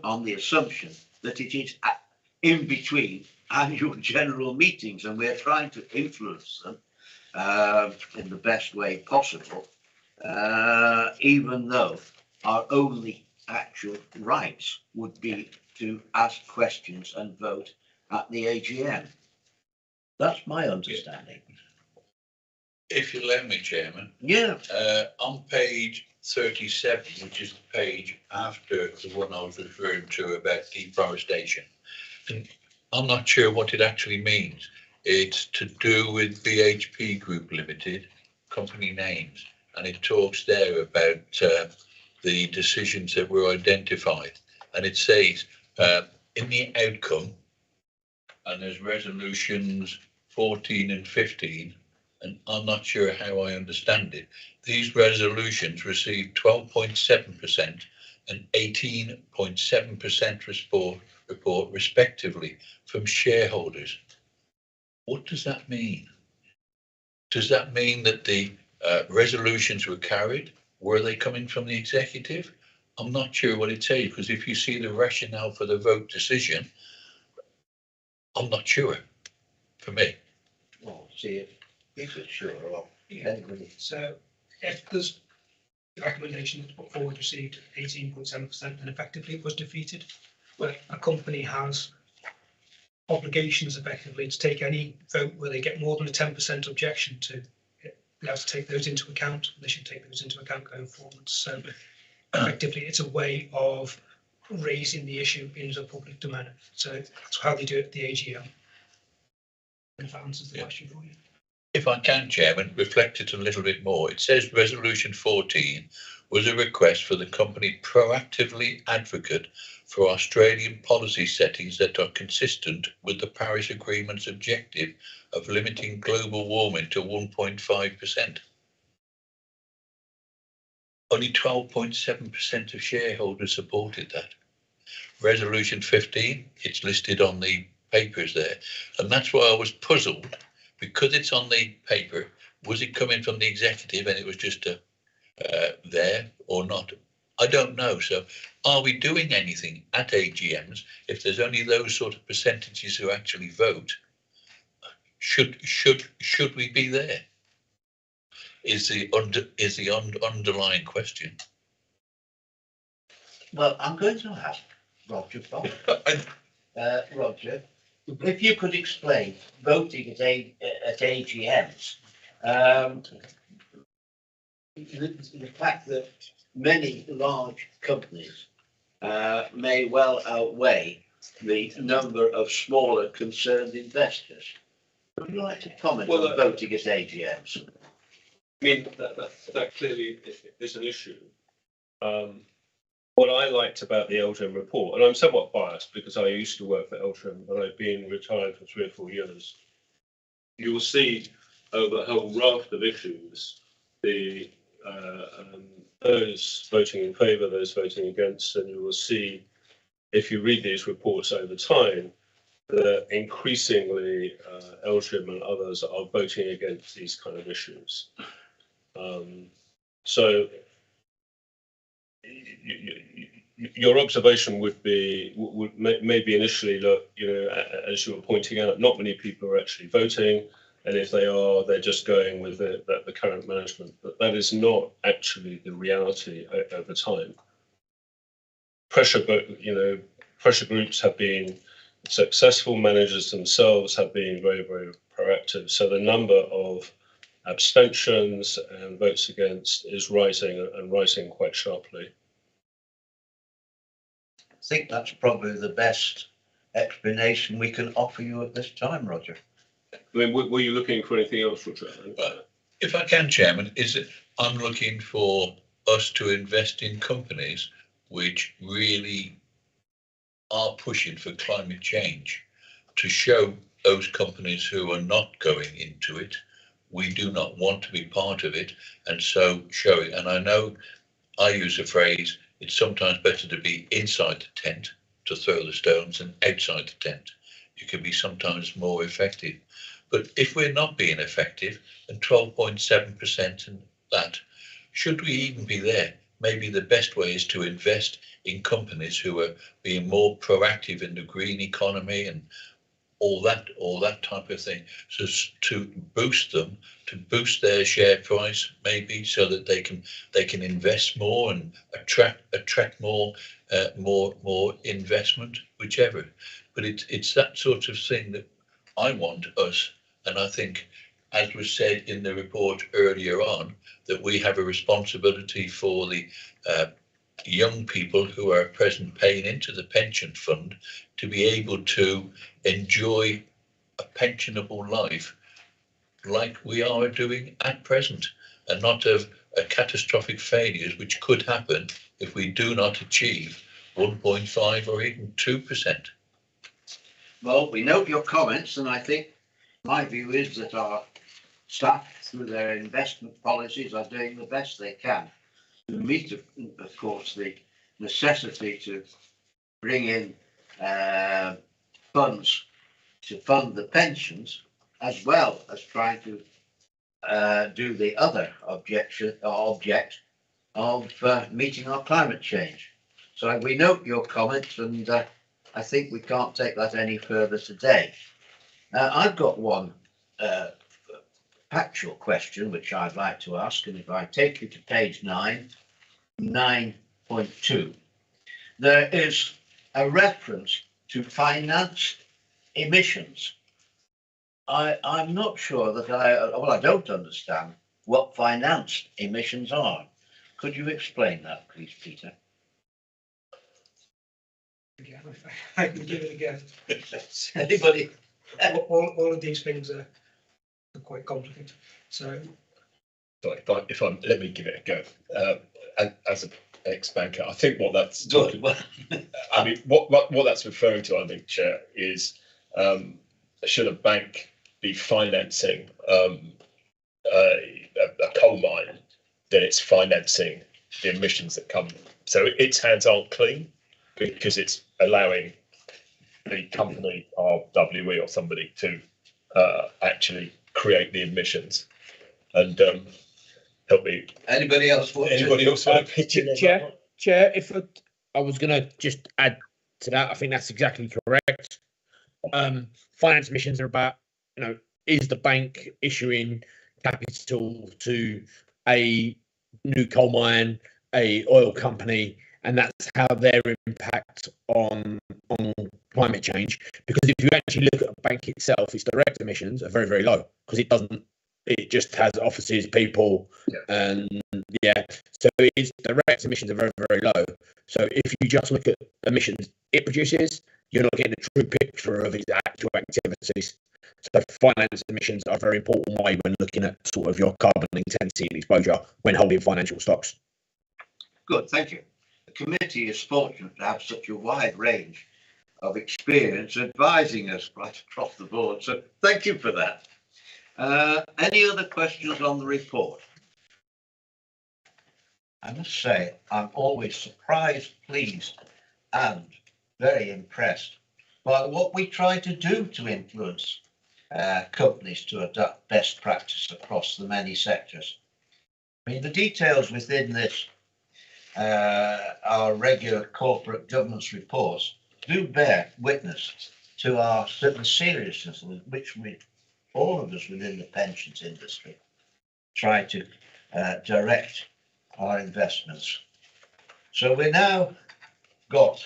on the assumption that it is in between annual general meetings, and we're trying to influence them in the best way possible, even though our only actual rights would be to ask questions and vote at the AGM. That's my understanding. If you allow me, Chairman. Yeah. On page 37, which is the page after the one I was referring to about deforestation, and I'm not sure what it actually means. It's to do with BHP Group Limited, company names, and it talks there about the decisions that were identified, and it says in the outcome, and there's resolutions 14 and 15, and I'm not sure how I understand it. These resolutions received 12.7% and 18.7% report respectively from shareholders. What does that mean? Does that mean that the resolutions were carried? Were they coming from the executive? I'm not sure what it says, because if you see the rationale for the vote decision, I'm not sure for me. Well, see if it's sure or anybody. So if there's the recommendation that's put forward received 18.7% and effectively it was defeated, well, a company has obligations effectively to take any vote where they get more than a 10% objection to it. They have to take those into account. They should take those into account going forward. So effectively it's a way of raising the issue into the public domain. So that's how they do it at the AGM. If that answers the question for you. If I can, Chairman, reflect it a little bit more. It says resolution 14 was a request for the company proactively advocate for Australian policy settings that are consistent with the Paris Agreement's objective of limiting global warming to 1.5%. Only 12.7% of shareholders supported that. Resolution 15, it's listed on the papers there, and that's why I was puzzled, because it's on the paper. Was it coming from the executive and it was just there or not? I don't know. So are we doing anything at AGMs if there's only those sort of percentages who actually vote? Should we be there? Is the underlying question. Well, I'm going to ask Roger Bob. Roger, if you could explain voting at AGMs, the fact that many large companies may well outweigh the number of smaller concerned investors. Would you like to comment on voting at AGMs? I mean, that clearly is an issue. What I liked about the LGIM report, and I'm somewhat biased because I used to work for LGIM, but I've been retired for 3 or 4 years. You will see over a whole raft of issues, the those voting in favour, those voting against, and you will see, if you read these reports over time, that increasingly LGIM and others are voting against these kind of issues. So your observation would be maybe initially look, you know, as you were pointing out, not many people are actually voting, and if they are, they're just going with the current management. But that is not actually the reality over time. Pressure groups have been successful. Managers themselves have been very, very proactive. So the number of abstentions and votes against is rising, and rising quite sharply. I think that's probably the best explanation we can offer you at this time, Roger. I mean, were you looking for anything else, Roger? If I can, Chairman, I'm looking for us to invest in companies which really are pushing for climate change, to show those companies who are not going into it, we do not want to be part of it, and so showing. And I know I use a phrase, it's sometimes better to be inside the tent to throw the stones than outside the tent. You can be sometimes more effective. But if we're not being effective, and 12.7% and that, should we even be there? Maybe the best way is to invest in companies who are being more proactive in the green economy and all that type of thing. So to boost them, to boost their share price, maybe, so that they can invest more and attract more investment, whichever. But it's that sort of thing that I want us, and I think, as was said in the report earlier on, that we have a responsibility for the young people who are at present paying into the pension fund to be able to enjoy a pensionable life like we are doing at present, and not have a catastrophic failures which could happen if we do not achieve 1.5 or even 2%. Well, we note your comments, and I think my view is that our staff, through their investment policies, are doing the best they can to meet, of course, the necessity to bring in funds to fund the pensions, as well as trying to do the other object of meeting our climate change. So we note your comments, and I think we can't take that any further today. I've got one factual question which I'd like to ask, and if I take you to page 9.2, there is a reference to financed emissions. I'm not sure that I don't understand what financed emissions are. Could you explain that, please, Peter? Again, I can give it again. Anybody? All of these things are quite complicated. So let me give it a go. As an ex-banker, I think what that's talking about, I mean, what that's referring to, I think, Chair, is should a bank be financing a coal mine, then it's financing the emissions that come. So its hands aren't clean because it's allowing the company, RWE or somebody, to actually create the emissions. And help me. Anybody else? Anybody else want to pitch in? Chair, Chair, if I was going to just add to that, I think that's exactly correct. Finance emissions are about, is the bank issuing capital to a new coal mine, a oil company, and that's how their impact on climate change. Because if you actually look at a bank itself, its direct emissions are very, very low because it just has offices, people, and so its direct emissions are very, very low. So if you just look at emissions it produces, you're not getting a true picture of its actual activities. So finance emissions are a very important way when looking at sort of your carbon intensity and exposure when holding financial stocks. Good, thank you. The committee is fortunate to have such a wide range of experience advising us right across the board. So thank you for that. Any other questions on the report? I must say, I'm always surprised, pleased, and very impressed by what we try to do to influence companies to adopt best practice across the many sectors. I mean, the details within this, our regular corporate governance reports, do bear witness to the seriousness with which all of us within the pensions industry try to direct our investments. So we now got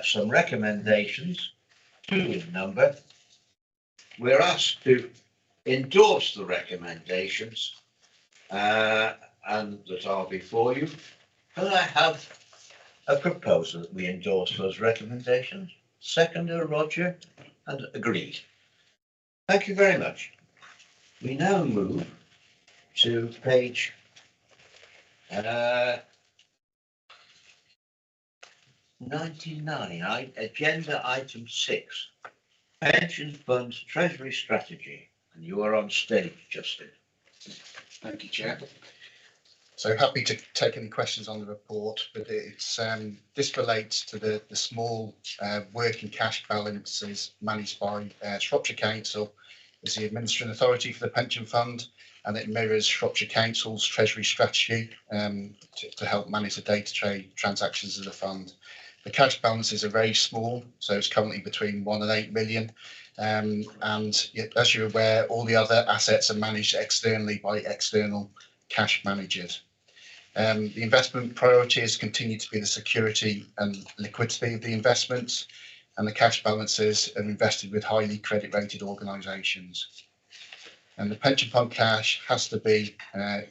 some recommendations, 2 in number. We're asked to endorse the recommendations and that are before you. Can I have a proposal that we endorse those recommendations? Seconder, Roger, and agreed. Thank you very much. We now move to page 99, agenda item 6, pension funds treasury strategy. And you are on stage, Justin. Thank you, Chair. So happy to take any questions on the report, but it's this relates to the small working cash balances managed by Shropshire Council as the administering authority for the pension fund, and it mirrors Shropshire Council's treasury strategy to help manage the day-to-day transactions of the fund. The cash balances are very small, so it's currently between 1 and 8 million. And as you're aware, all the other assets are managed externally by external cash managers. The investment priorities continue to be the security and liquidity of the investments, and the cash balances are invested with highly credit rated organisations. And the pension fund cash has to be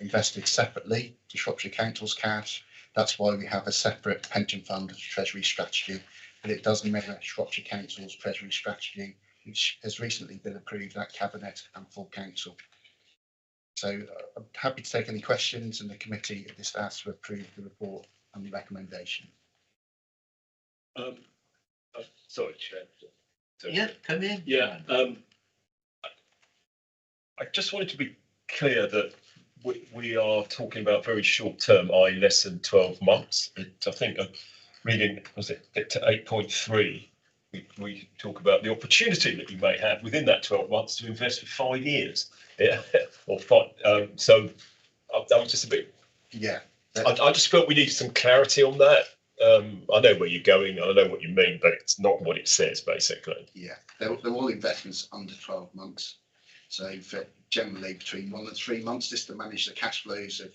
invested separately to Shropshire Council's cash. That's why we have a separate pension fund treasury strategy, but it does mirror Shropshire Council's treasury strategy, which has recently been approved at Cabinet and full council. So I'm happy to take any questions, and the committee at this asks to approve the report and the recommendation. Sorry, Chair. Yeah, come in. Yeah, I just wanted to be clear that we are talking about very short term, i.e. less than 12 months. I think reading, was it to 8.3, we talk about the opportunity that you may have within that 12 months to invest for 5 years. Yeah, or 5. So that was just a bit. Yeah. I just felt we needed some clarity on that. I know where you're going, I know what you mean, but it's not what it says, basically. Yeah, they're all investments under 12 months. So for generally between 1 and 3 months, just to manage the cash flows of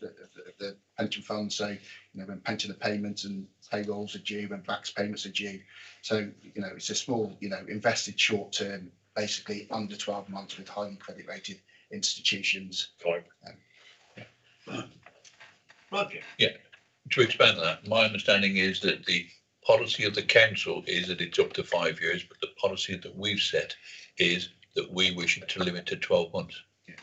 the pension fund. So, when pensioner payments and payrolls are due and back payments are due. So, it's a small, invested short term, basically under 12 months with highly credit rated institutions. Fine. Roger. Yeah, to expand on that, my understanding is that the policy of the council is that it's up to 5 years, but the policy that we've set is that we wish it to limit to 12 months. Yeah.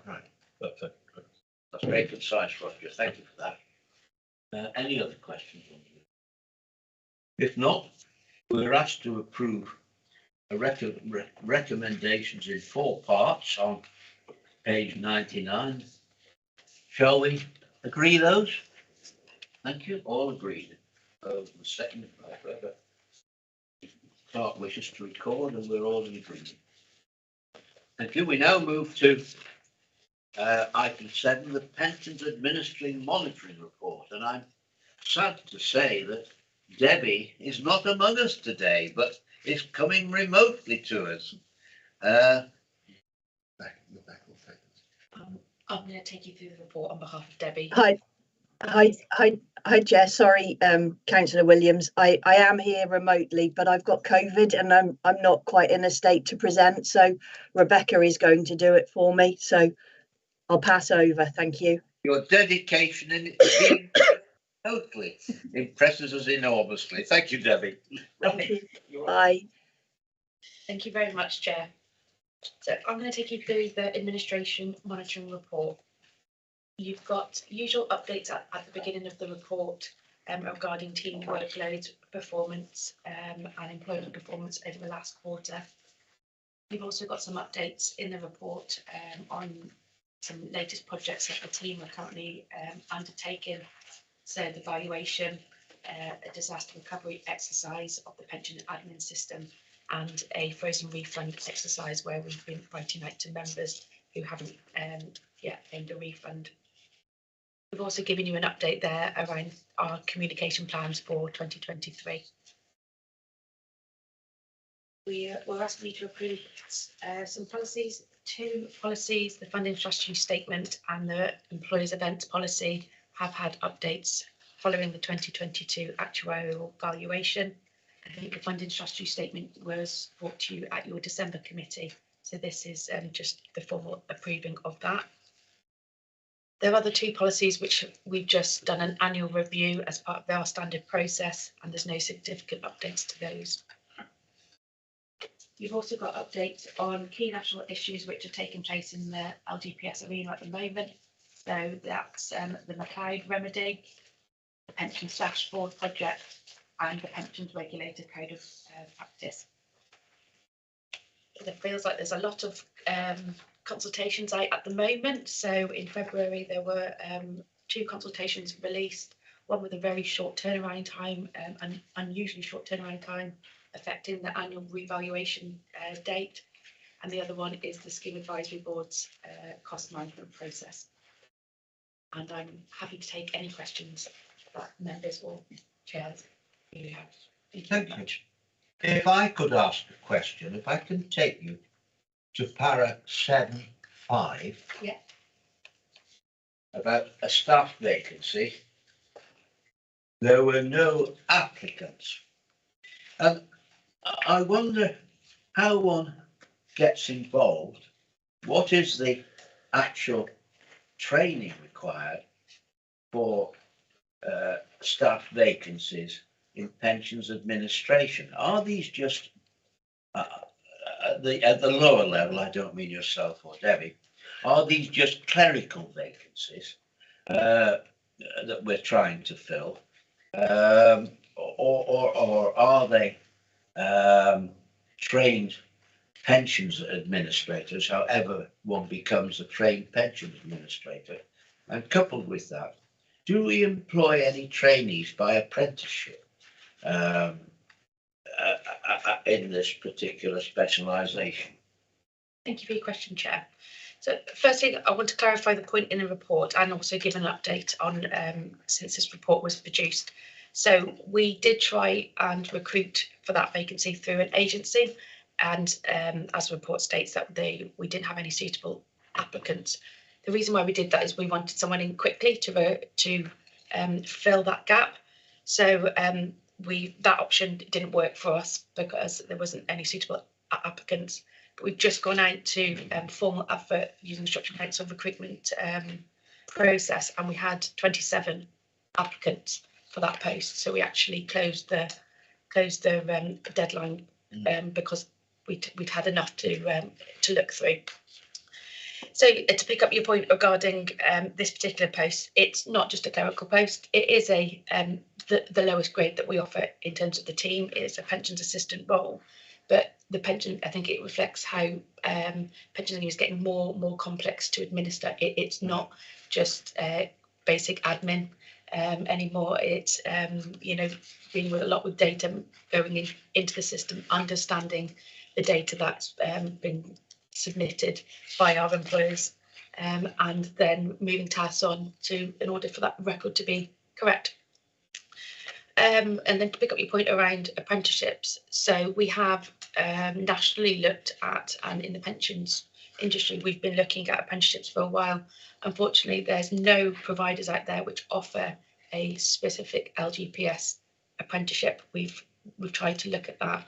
Right. That's very concise, Roger. Thank you for that. Any other questions? If not, we're asked to approve recommendations in 4 parts on page 99. Shall we agree those? Thank you. All agreed. The second clerk wishes to record, and we're all in agreement. Thank you. We now move to Item 7, the Pensions Administering Monitoring Report. And I'm sad to say that Debbie is not among us today, but is coming remotely to us. I'm going to take you through the report on behalf of Debbie. Hi, Chair. Sorry, Councillor Williams. I am here remotely, but I've got COVID and I'm not quite in a state to present. So Rebecca is going to do it for me. So I'll pass over. Thank you. Your dedication in it totally impresses us enormously. Thank you, Debbie. Thank you. Bye. Thank you very much, Chair. So I'm going to take you through the administration monitoring report. You've got usual updates at the beginning of the report regarding team workload, performance and employment performance over the last quarter. You've also got some updates in the report on some latest projects that the team are currently undertaking. So the valuation, a disaster recovery exercise of the pension admin system, and a frozen refund exercise where we've been writing out to members who haven't yet claimed a refund. We've also given you an update there around our communication plans for 2023. We're asking you to approve some policies, 2 policies, the funding strategy statement and the employees events policy have had updates following the 2022 actuarial valuation. I think the funding strategy statement was brought to you at your December committee. So this is just the formal approving of that. There are the 2 policies which we've just done an annual review as part of our standard process, and there's no significant updates to those. You've also got updates on key national issues which are taking place in the LGPS arena at the moment. So that's the McLeod remedy, the Pensions Dashboard project, and the Pensions Regulator Code of Practice. It feels like there's a lot of consultations out at the moment. So in February there were 2 consultations released, one with a very short turnaround time, an unusually short turnaround time affecting the annual revaluation date, and the other one is the Scheme Advisory Board's cost management process. And I'm happy to take any questions that members or chairs you have. Thank you. If I could ask a question, if I can take you to para 7.5. Yeah. About a staff vacancy. There were no applicants. And I wonder how one gets involved. What is the actual training required for staff vacancies in pensions administration? Are these just at the lower level? I don't mean yourself or Debbie. Are these just clerical vacancies that we're trying to fill, or are they trained pensions administrators? However, one becomes a trained pension administrator, and coupled with that, do we employ any trainees by apprenticeship in this particular specialisation? Thank you for your question, Chair. So firstly, I want to clarify the point in the report and also give an update on since this report was produced. So we did try and recruit for that vacancy through an agency, and as the report states that we didn't have any suitable applicants. The reason why we did that is we wanted someone in quickly to fill that gap. So that option didn't work for us because there wasn't any suitable applicants. But we've just gone out to formal advert using the Shropshire Council recruitment process, and we had 27 applicants for that post. So we actually closed the deadline because we'd had enough to look through. So to pick up your point regarding this particular post, it's not just a clerical post. It is the lowest grade that we offer in terms of the team. It is a pensions assistant role, but the pension, I think it reflects how pensioning is getting more complex to administer. It's not just basic admin anymore. It's dealing with a lot with data going into the system, understanding the data that's been submitted by our employers and then moving tasks on to in order for that record to be correct. And then to pick up your point around apprenticeships, so we have nationally looked at, and in the pensions industry, we've been looking at apprenticeships for a while. Unfortunately, there's no providers out there which offer a specific LGPS apprenticeship. We've tried to look at that.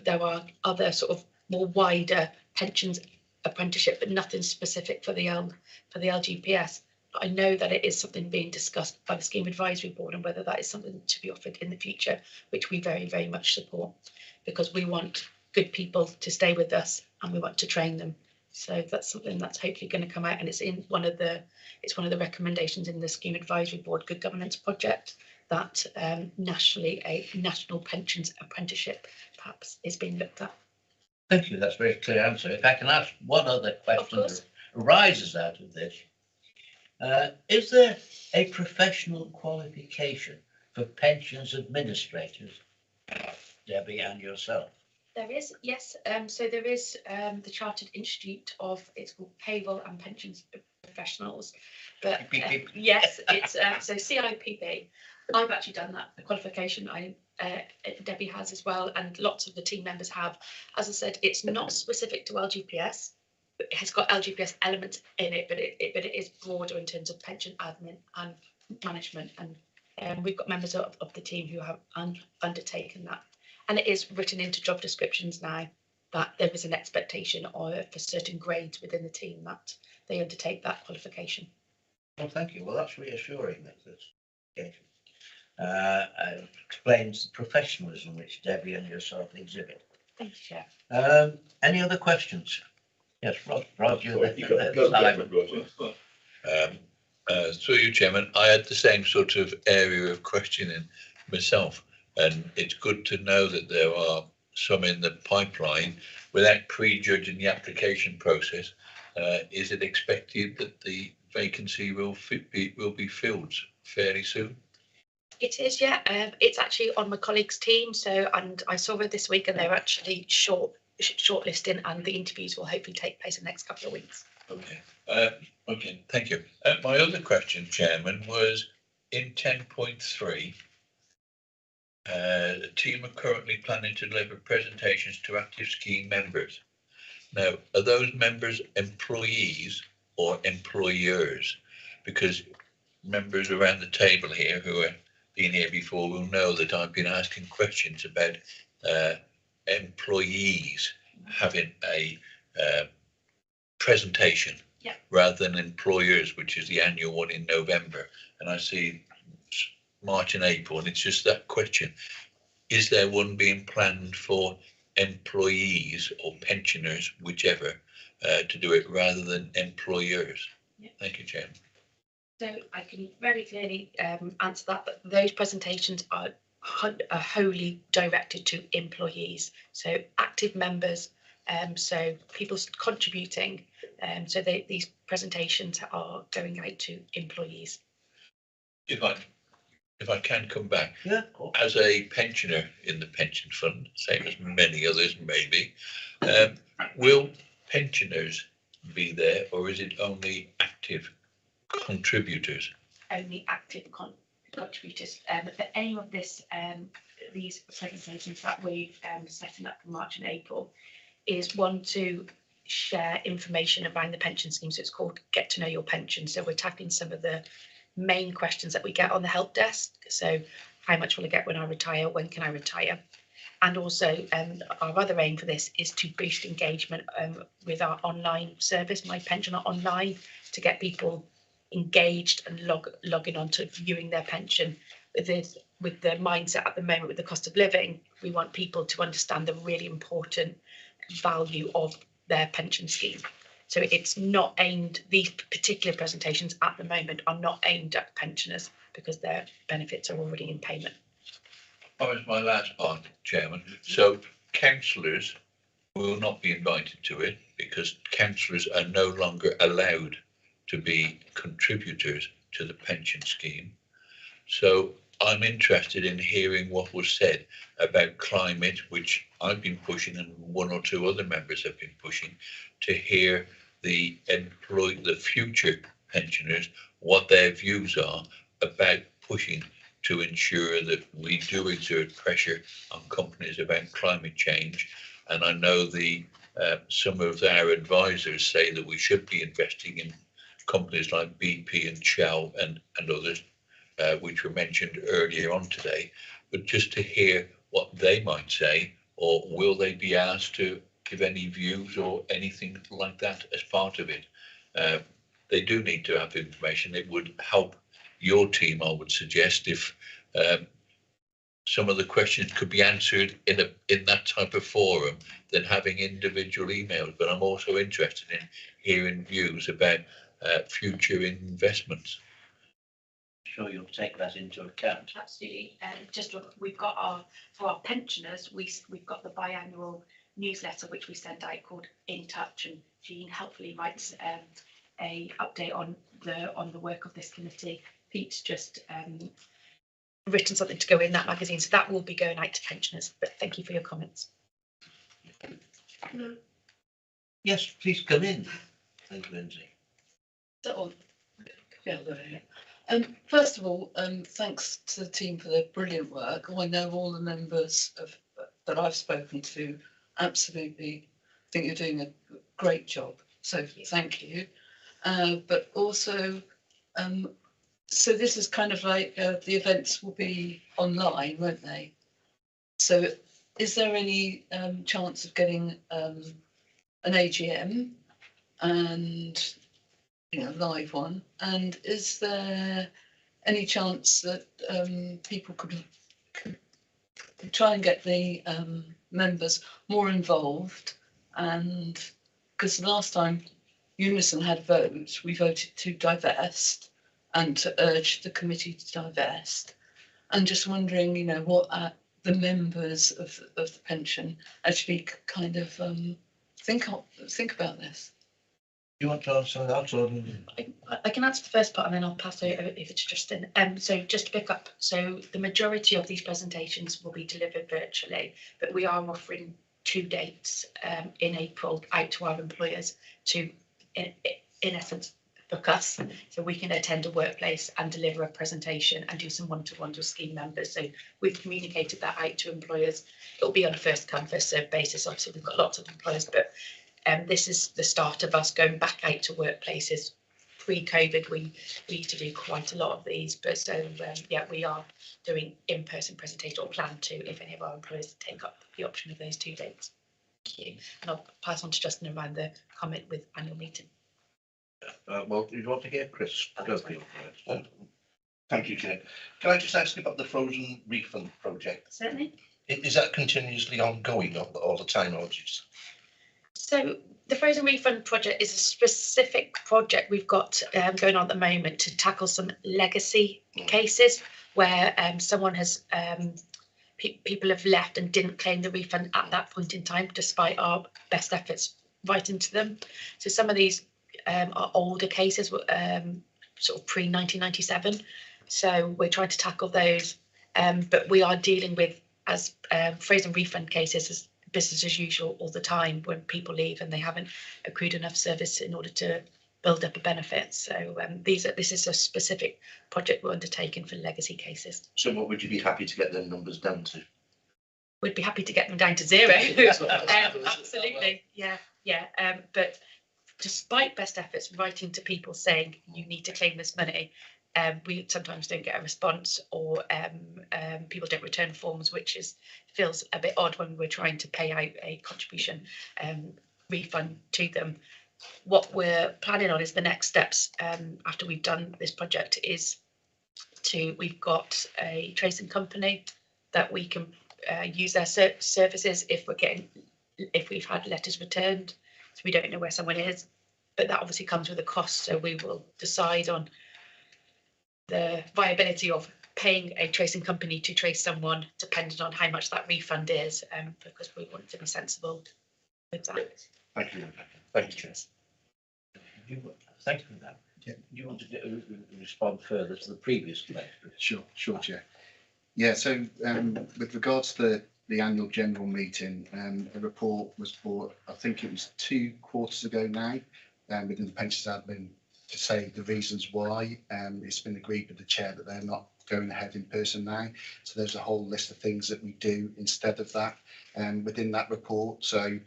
There are other sort of more wider pensions apprenticeship, but nothing specific for the LGPS. But I know that it is something being discussed by the Scheme Advisory Board, and whether that is something to be offered in the future, which we very, very much support, because we want good people to stay with us and we want to train them. So that's something that's hopefully going to come out, and it's one of the recommendations in the Scheme Advisory Board Good Governance project, that nationally a national pensions apprenticeship perhaps is being looked at. Thank you. That's a very clear answer. If I can ask one other question that arises out of this. Is there a professional qualification for pensions administrators, Debbie, and yourself? There is, yes. So there is the Chartered Institute of, it's called Payroll and Pensions Professionals. But yes, it's so CIPP. I've actually done that qualification. Debbie has as well, and lots of the team members have. As I said, it's not specific to LGPS. It has got LGPS elements in it, but it is broader in terms of pension admin and management. And we've got members of the team who have undertaken that. And it is written into job descriptions now that there is an expectation for certain grades within the team that they undertake that qualification. Well, thank you. Well, that's reassuring. That explains the professionalism which Debbie and yourself exhibit. Thank you, Chair. Any other questions? Yes, Roger. Through you, Chairman, I had the same sort of area of questioning myself, and it's good to know that there are some in the pipeline. Without prejudging the application process, is it expected that the vacancy will be filled fairly soon? It is, yeah. It's actually on my colleague's team, and I saw it this week, and they're actually shortlisting, and the interviews will hopefully take place in the next couple of weeks. Okay. Okay, thank you. My other question, Chairman, was in 10.3. The team are currently planning to deliver presentations to active scheme members. Now, are those members employees or employers? Because members around the table here who have been here before will know that I've been asking questions about employees having a presentation rather than employers, which is the annual one in November. And I see March and April, and it's just that question. Is there one being planned for employees or pensioners, whichever, to do it rather than employers? Thank you, Chairman. So I can very clearly answer that, but those presentations are wholly directed to employees, so active members, so people contributing, so these presentations are going out to employees. If I can come back, yeah, of course. As a pensioner in the pension fund, same as many others maybe, will pensioners be there, or is it only active contributors? Only active contributors. For any of these presentations that we've setting up for March and April is one to share information around the pension scheme. So it's called Get to Know Your Pension. So we're tackling some of the main questions that we get on the help desk. So how much will I get when I retire? When can I retire? And also our other aim for this is to boost engagement with our online service, My Pensioner Online, to get people engaged and logging on to viewing their pension. With the mindset at the moment with the cost of living, we want people to understand the really important value of their pension scheme. So it's not aimed, these particular presentations at the moment are not aimed at pensioners because their benefits are already in payment. That was my last part, Chairman. So councillors will not be invited to it because councillors are no longer allowed to be contributors to the pension scheme. So I'm interested in hearing what was said about climate, which I've been pushing and one or two other members have been pushing, to hear the future pensioners, what their views are about pushing to ensure that we do exert pressure on companies about climate change. And I know some of our advisors say that we should be investing in companies like BP and Shell and others, which were mentioned earlier on today. But just to hear what they might say, or will they be asked to give any views or anything like that as part of it? They do need to have information. It would help your team, I would suggest, if some of the questions could be answered in that type of forum than having individual emails. But I'm also interested in hearing views about future investments. Sure, you'll take that into account. Absolutely. We've got for our pensioners, we've got the biannual newsletter which we send out called In Touch, and Jean helpfully writes a update on the work of this committee. Pete's just written something to go in that magazine, so that will be going out to pensioners. But thank you for your comments. Yes, please come in. Thank you, Lindsay. First of all, thanks to the team for their brilliant work. I know all the members that I've spoken to absolutely think you're doing a great job. So thank you. But also, so this is kind of like the events will be online, won't they? So is there any chance of getting an AGM and live one? And is there any chance that people could try and get the members more involved? And because the last time Unison had a vote, we voted to divest and to urge the committee to divest. And just wondering, what the members of the pension actually kind of think about this. You want to answer that? I can answer the first part and then I'll pass it over to Justin. So just to pick up, so the majority of these presentations will be delivered virtually, but we are offering 2 dates in April out to our employers to, in essence, book us, so we can attend a workplace and deliver a presentation and do some one-to-ones with scheme members. So we've communicated that out to employers. It'll be on a first come first served basis. Obviously, we've got lots of employers, but this is the start of us going back out to workplaces. Pre-COVID, we used to do quite a lot of these, but so we are doing in-person presentation, or plan to, if any of our employers take up the option of those 2 dates. Thank you. And I'll pass on to Justin around the comment with annual meeting. Well, you want to hear Chris? Go for it. Thank you, Chair. Can I just ask about the frozen refund project? Certainly. Is that continuously ongoing all the time, or just? So the frozen refund project is a specific project we've got going on at the moment to tackle some legacy cases where someone has people have left and didn't claim the refund at that point in time, despite our best efforts writing to them. So some of these are older cases, sort of pre-1997. So we're trying to tackle those, but we are dealing with, as frozen refund cases, as business as usual all the time when people leave and they haven't accrued enough service in order to build up a benefit. So this is a specific project we're undertaking for legacy cases. So what would you be happy to get them numbers down to? We'd be happy to get them down to 0. Absolutely, yeah. But despite best efforts writing to people saying you need to claim this money, we sometimes don't get a response, or people don't return forms, which feels a bit odd when we're trying to pay out a contribution refund to them. What we're planning on is the next steps after we've done this project is we've got a tracing company that we can use their services if we've had letters returned, so we don't know where someone is, but that obviously comes with a cost. So we will decide on the viability of paying a tracing company to trace someone, depending on how much that refund is, because we want to be sensible with that. Thank you. Thank you, Chair. Thank you for that. Yeah. Do you want to respond further to the previous debate? Sure, Chair. Yeah, so with regards to the annual general meeting, a report was brought, I think it was 2 quarters ago now, within the pensions admin to say the reasons why. It's been agreed with the chair that they're not going ahead in person now. So there's a whole list of things that we do instead of that within that report. So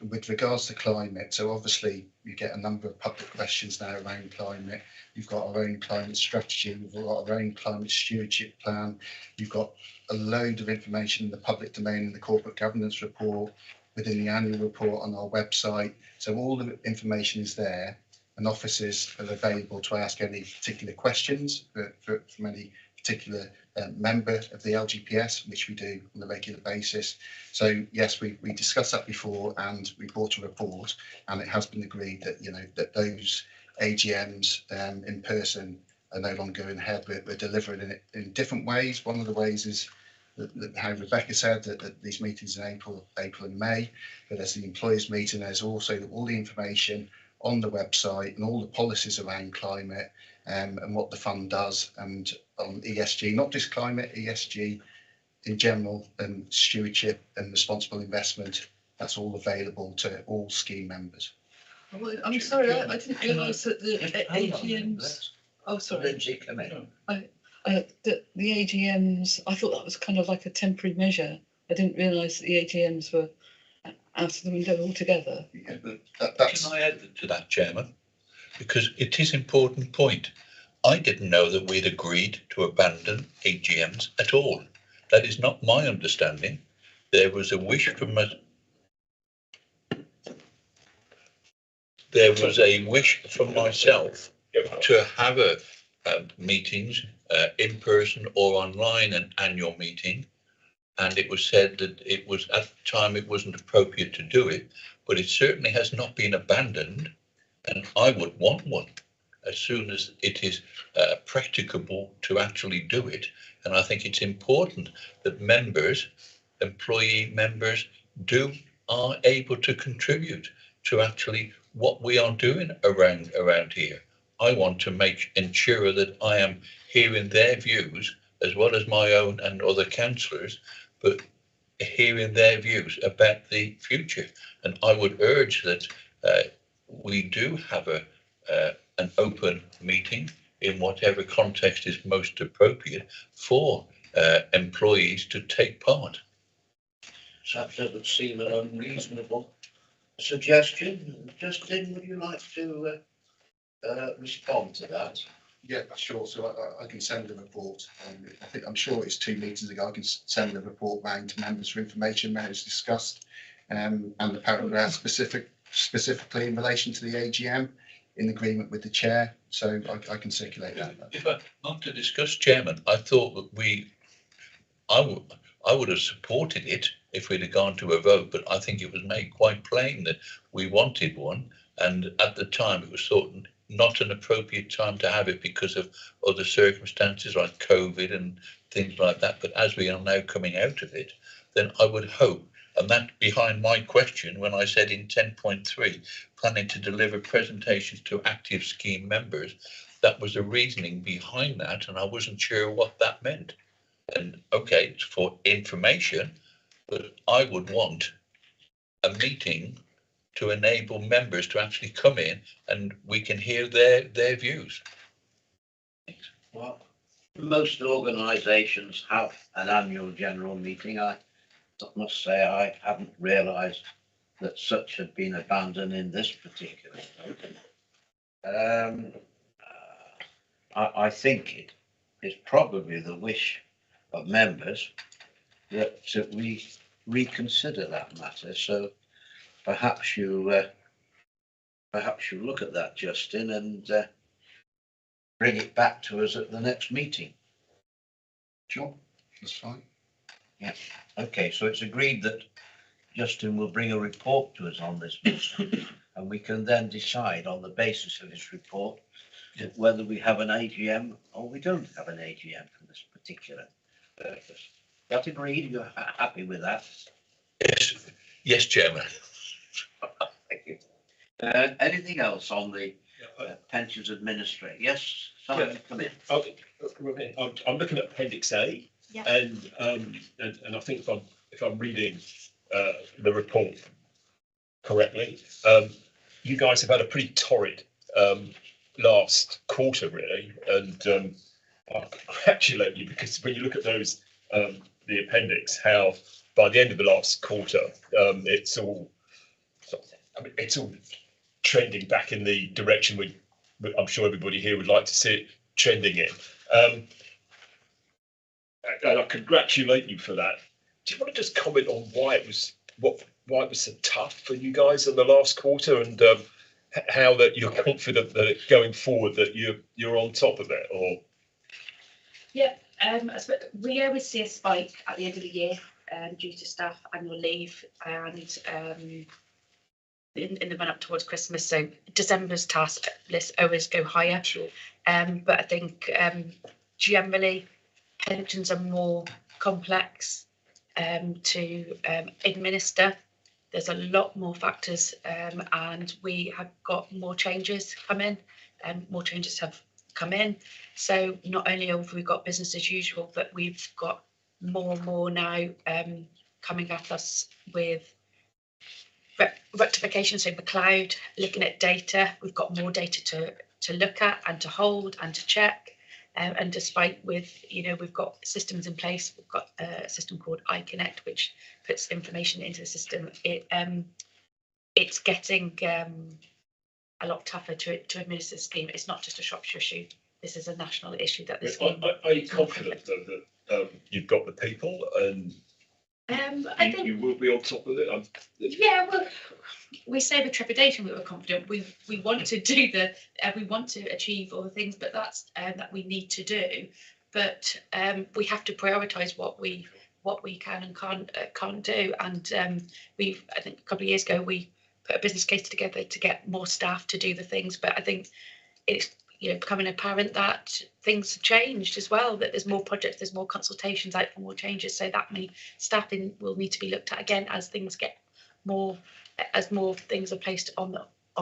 with regards to climate, so obviously you get a number of public questions now around climate. You've got our own climate strategy, we've got our own climate stewardship plan. You've got a load of information in the public domain in the corporate governance report, within the annual report on our website. So all the information is there, and officers are available to ask any particular questions from any particular member of the LGPS, which we do on a regular basis. So yes, we discussed that before, and we brought a report, and it has been agreed that that those AGMs in person are no longer going ahead. We're delivering it in different ways. One of the ways is how Rebecca said that these meetings in April and May, but as the employers meeting, there's also all the information on the website and all the policies around climate and what the fund does, and on ESG, not just climate, ESG in general, and stewardship and responsible investment. That's all available to all scheme members. Well, I'm sorry, I didn't realise that the AGMs. Oh, sorry. The AGMs, I thought that was kind of like a temporary measure. I didn't realise that the AGMs were out of the window altogether. Yeah, Can I add to that, Chairman? Because it is an important point. I didn't know that we'd agreed to abandon AGMs at all. That is not my understanding. There was a wish from us. There was a wish from myself to have meetings in person or online, an annual meeting, and it was said that it was at the time it wasn't appropriate to do it, but it certainly has not been abandoned, and I would want one as soon as it is practicable to actually do it. And I think it's important that members, employee members, are able to contribute to actually what we are doing around here. I want to ensure that I am hearing their views as well as my own and other councillors, but hearing their views about the future. And I would urge that we do have an open meeting in whatever context is most appropriate for employees to take part. That doesn't seem an unreasonable suggestion. Justin, would you like to respond to that? Yeah, sure. So I can send a report. I'm sure it's 2 meetings ago. I can send a report round to members for information matters discussed, and the paragraph specifically in relation to the AGM, in agreement with the chair. So I can circulate that. If I want to discuss, Chairman, I thought that I would have supported it if we'd have gone to a vote, but I think it was made quite plain that we wanted one, and at the time it was thought not an appropriate time to have it because of other circumstances like COVID and things like that. But as we are now coming out of it, then I would hope, and that behind my question when I said in 10.3, planning to deliver presentations to active scheme members, that was the reasoning behind that, and I wasn't sure what that meant. And okay, it's for information, but I would want a meeting to enable members to actually come in and we can hear their views. Well, most organisations have an annual general meeting. I must say I haven't realised that such had been abandoned in this particular vote. I think it is probably the wish of members that we reconsider that matter. So perhaps you look at that, Justin, and bring it back to us at the next meeting. Sure, that's fine. Yeah. Okay, so it's agreed that Justin will bring a report to us on this matter, and we can then decide on the basis of his report whether we have an AGM or we don't have an AGM for this particular purpose. That agreed? You're happy with that? Yes, Chairman. Thank you. Anything else on the pensions administrator? Yes, Simon, come in. I'm looking at Appendix A, Yeah. and I think if I'm reading the report correctly, you guys have had a pretty torrid last quarter, really, and I congratulate you, because when you look at those, the appendix, how by the end of the last quarter, it's all trending back in the direction I'm sure everybody here would like to see it trending in. And I congratulate you for that. Do you want to just comment on why it was so tough for you guys in the last quarter, and how that you're confident that going forward that you're on top of it? Or Yeah, I suppose we always see a spike at the end of the year due to staff annual leave and in the run up towards Christmas. So December's task lists always go higher. Sure. But I think generally pensions are more complex to administer. There's a lot more factors, and we have got more changes come in, and more changes have come in. So not only have we got business as usual, but we've got more and more now coming at us with rectification. So the cloud, looking at data, we've got more data to look at and to hold and to check. And despite we've got systems in place, we've got a system called iConnect, which puts information into the system. It's getting a lot tougher to administer the scheme. It's not just a Shropshire issue. This is a national issue that this scheme. Are you confident that you've got the people and I think you will be on top of it? Yeah, well, we say with trepidation we were confident. We want to do we want to achieve all the things, but that's that we need to do. But we have to prioritise what we can and can't do. And I think a couple of years ago we put a business case together to get more staff to do the things. But I think it's becoming apparent that things have changed as well, that there's more projects, there's more consultations out for more changes. So that staffing will need to be looked at again as things get more, as more things are placed on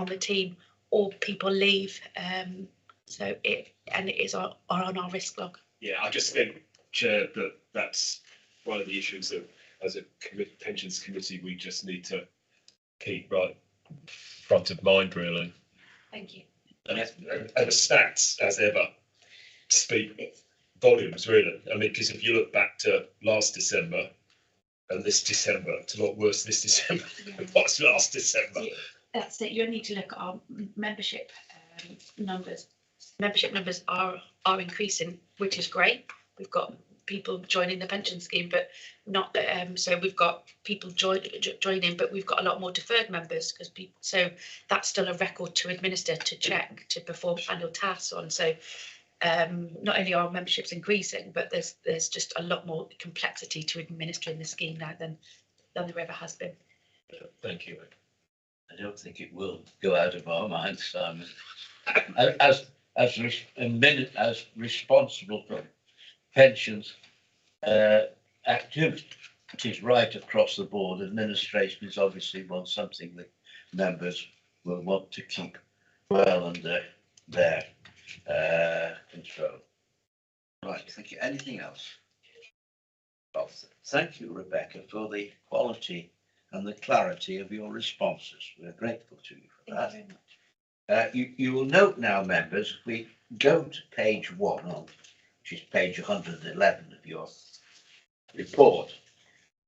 the team or people leave. So it is on our risk log. Yeah, I just think, Chair, that's one of the issues that as a pensions committee we just need to keep right front of mind, really. Thank you. And the stats, as ever, speak volumes, really. I mean, because if you look back to last December and this December, it's a lot worse this December than it was last December. That's it. You need to look at our membership numbers. Membership numbers are increasing, which is great. We've got people joining the pension scheme, but not so we've got people joining, but we've got a lot more deferred members because people. So that's still a record to administer, to check, to perform annual tasks on. So not only are memberships increasing, but there's just a lot more complexity to administering the scheme now than there ever has been. Thank you. I don't think it will go out of our minds, Simon. As responsible for pensions activities right across the board, administration is obviously something that members will want to keep well under their control. Right, thank you. Anything else? Well, thank you, Rebecca, for the quality and the clarity of your responses. We're grateful to you for that. Thank you very much. You will note now, members, if we go to page 1, which is page 111 of your report,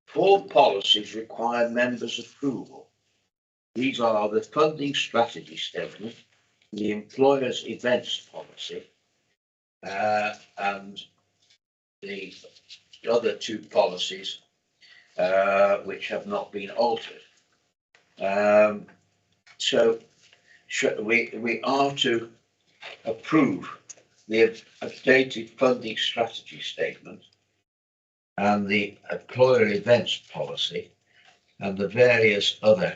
4 policies require members' approval. These are the funding strategy statement, the employer's events policy, and the other 2 policies which have not been altered. So we are to approve the updated funding strategy statement and the employer events policy and the various other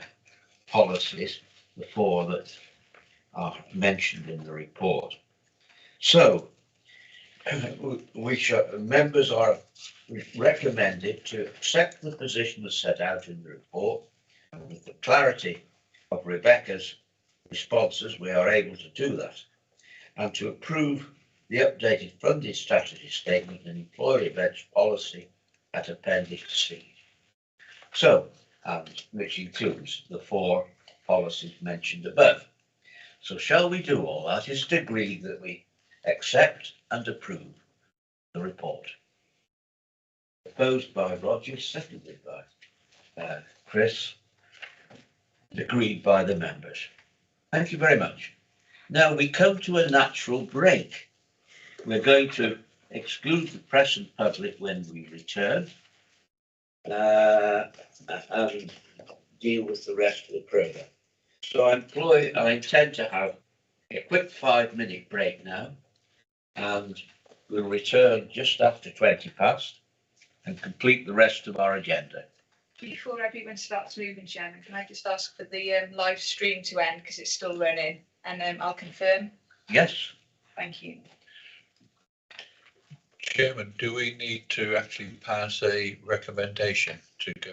policies, the 4 that are mentioned in the report. So members are recommended to accept the position as set out in the report, and with the clarity of Rebecca's responses we are able to do that, and to approve the updated funding strategy statement and employer events policy at Appendix C. So, which includes the 4 policies mentioned above. So shall we do all that? Is it agreed that we accept and approve the report? Proposed by Roger, seconded by Chris, agreed by the members. Thank you very much. Now we come to a natural break. We're going to exclude the press and public when we return and deal with the rest of the programme. So I intend to have a quick 5-minute break now, and we'll return just after 20 past and complete the rest of our agenda. Before everyone starts moving, Chairman, can I just ask for the live stream to end because it's still running, and I'll confirm. Yes. Thank you. Chairman, do we need to actually pass a recommendation to go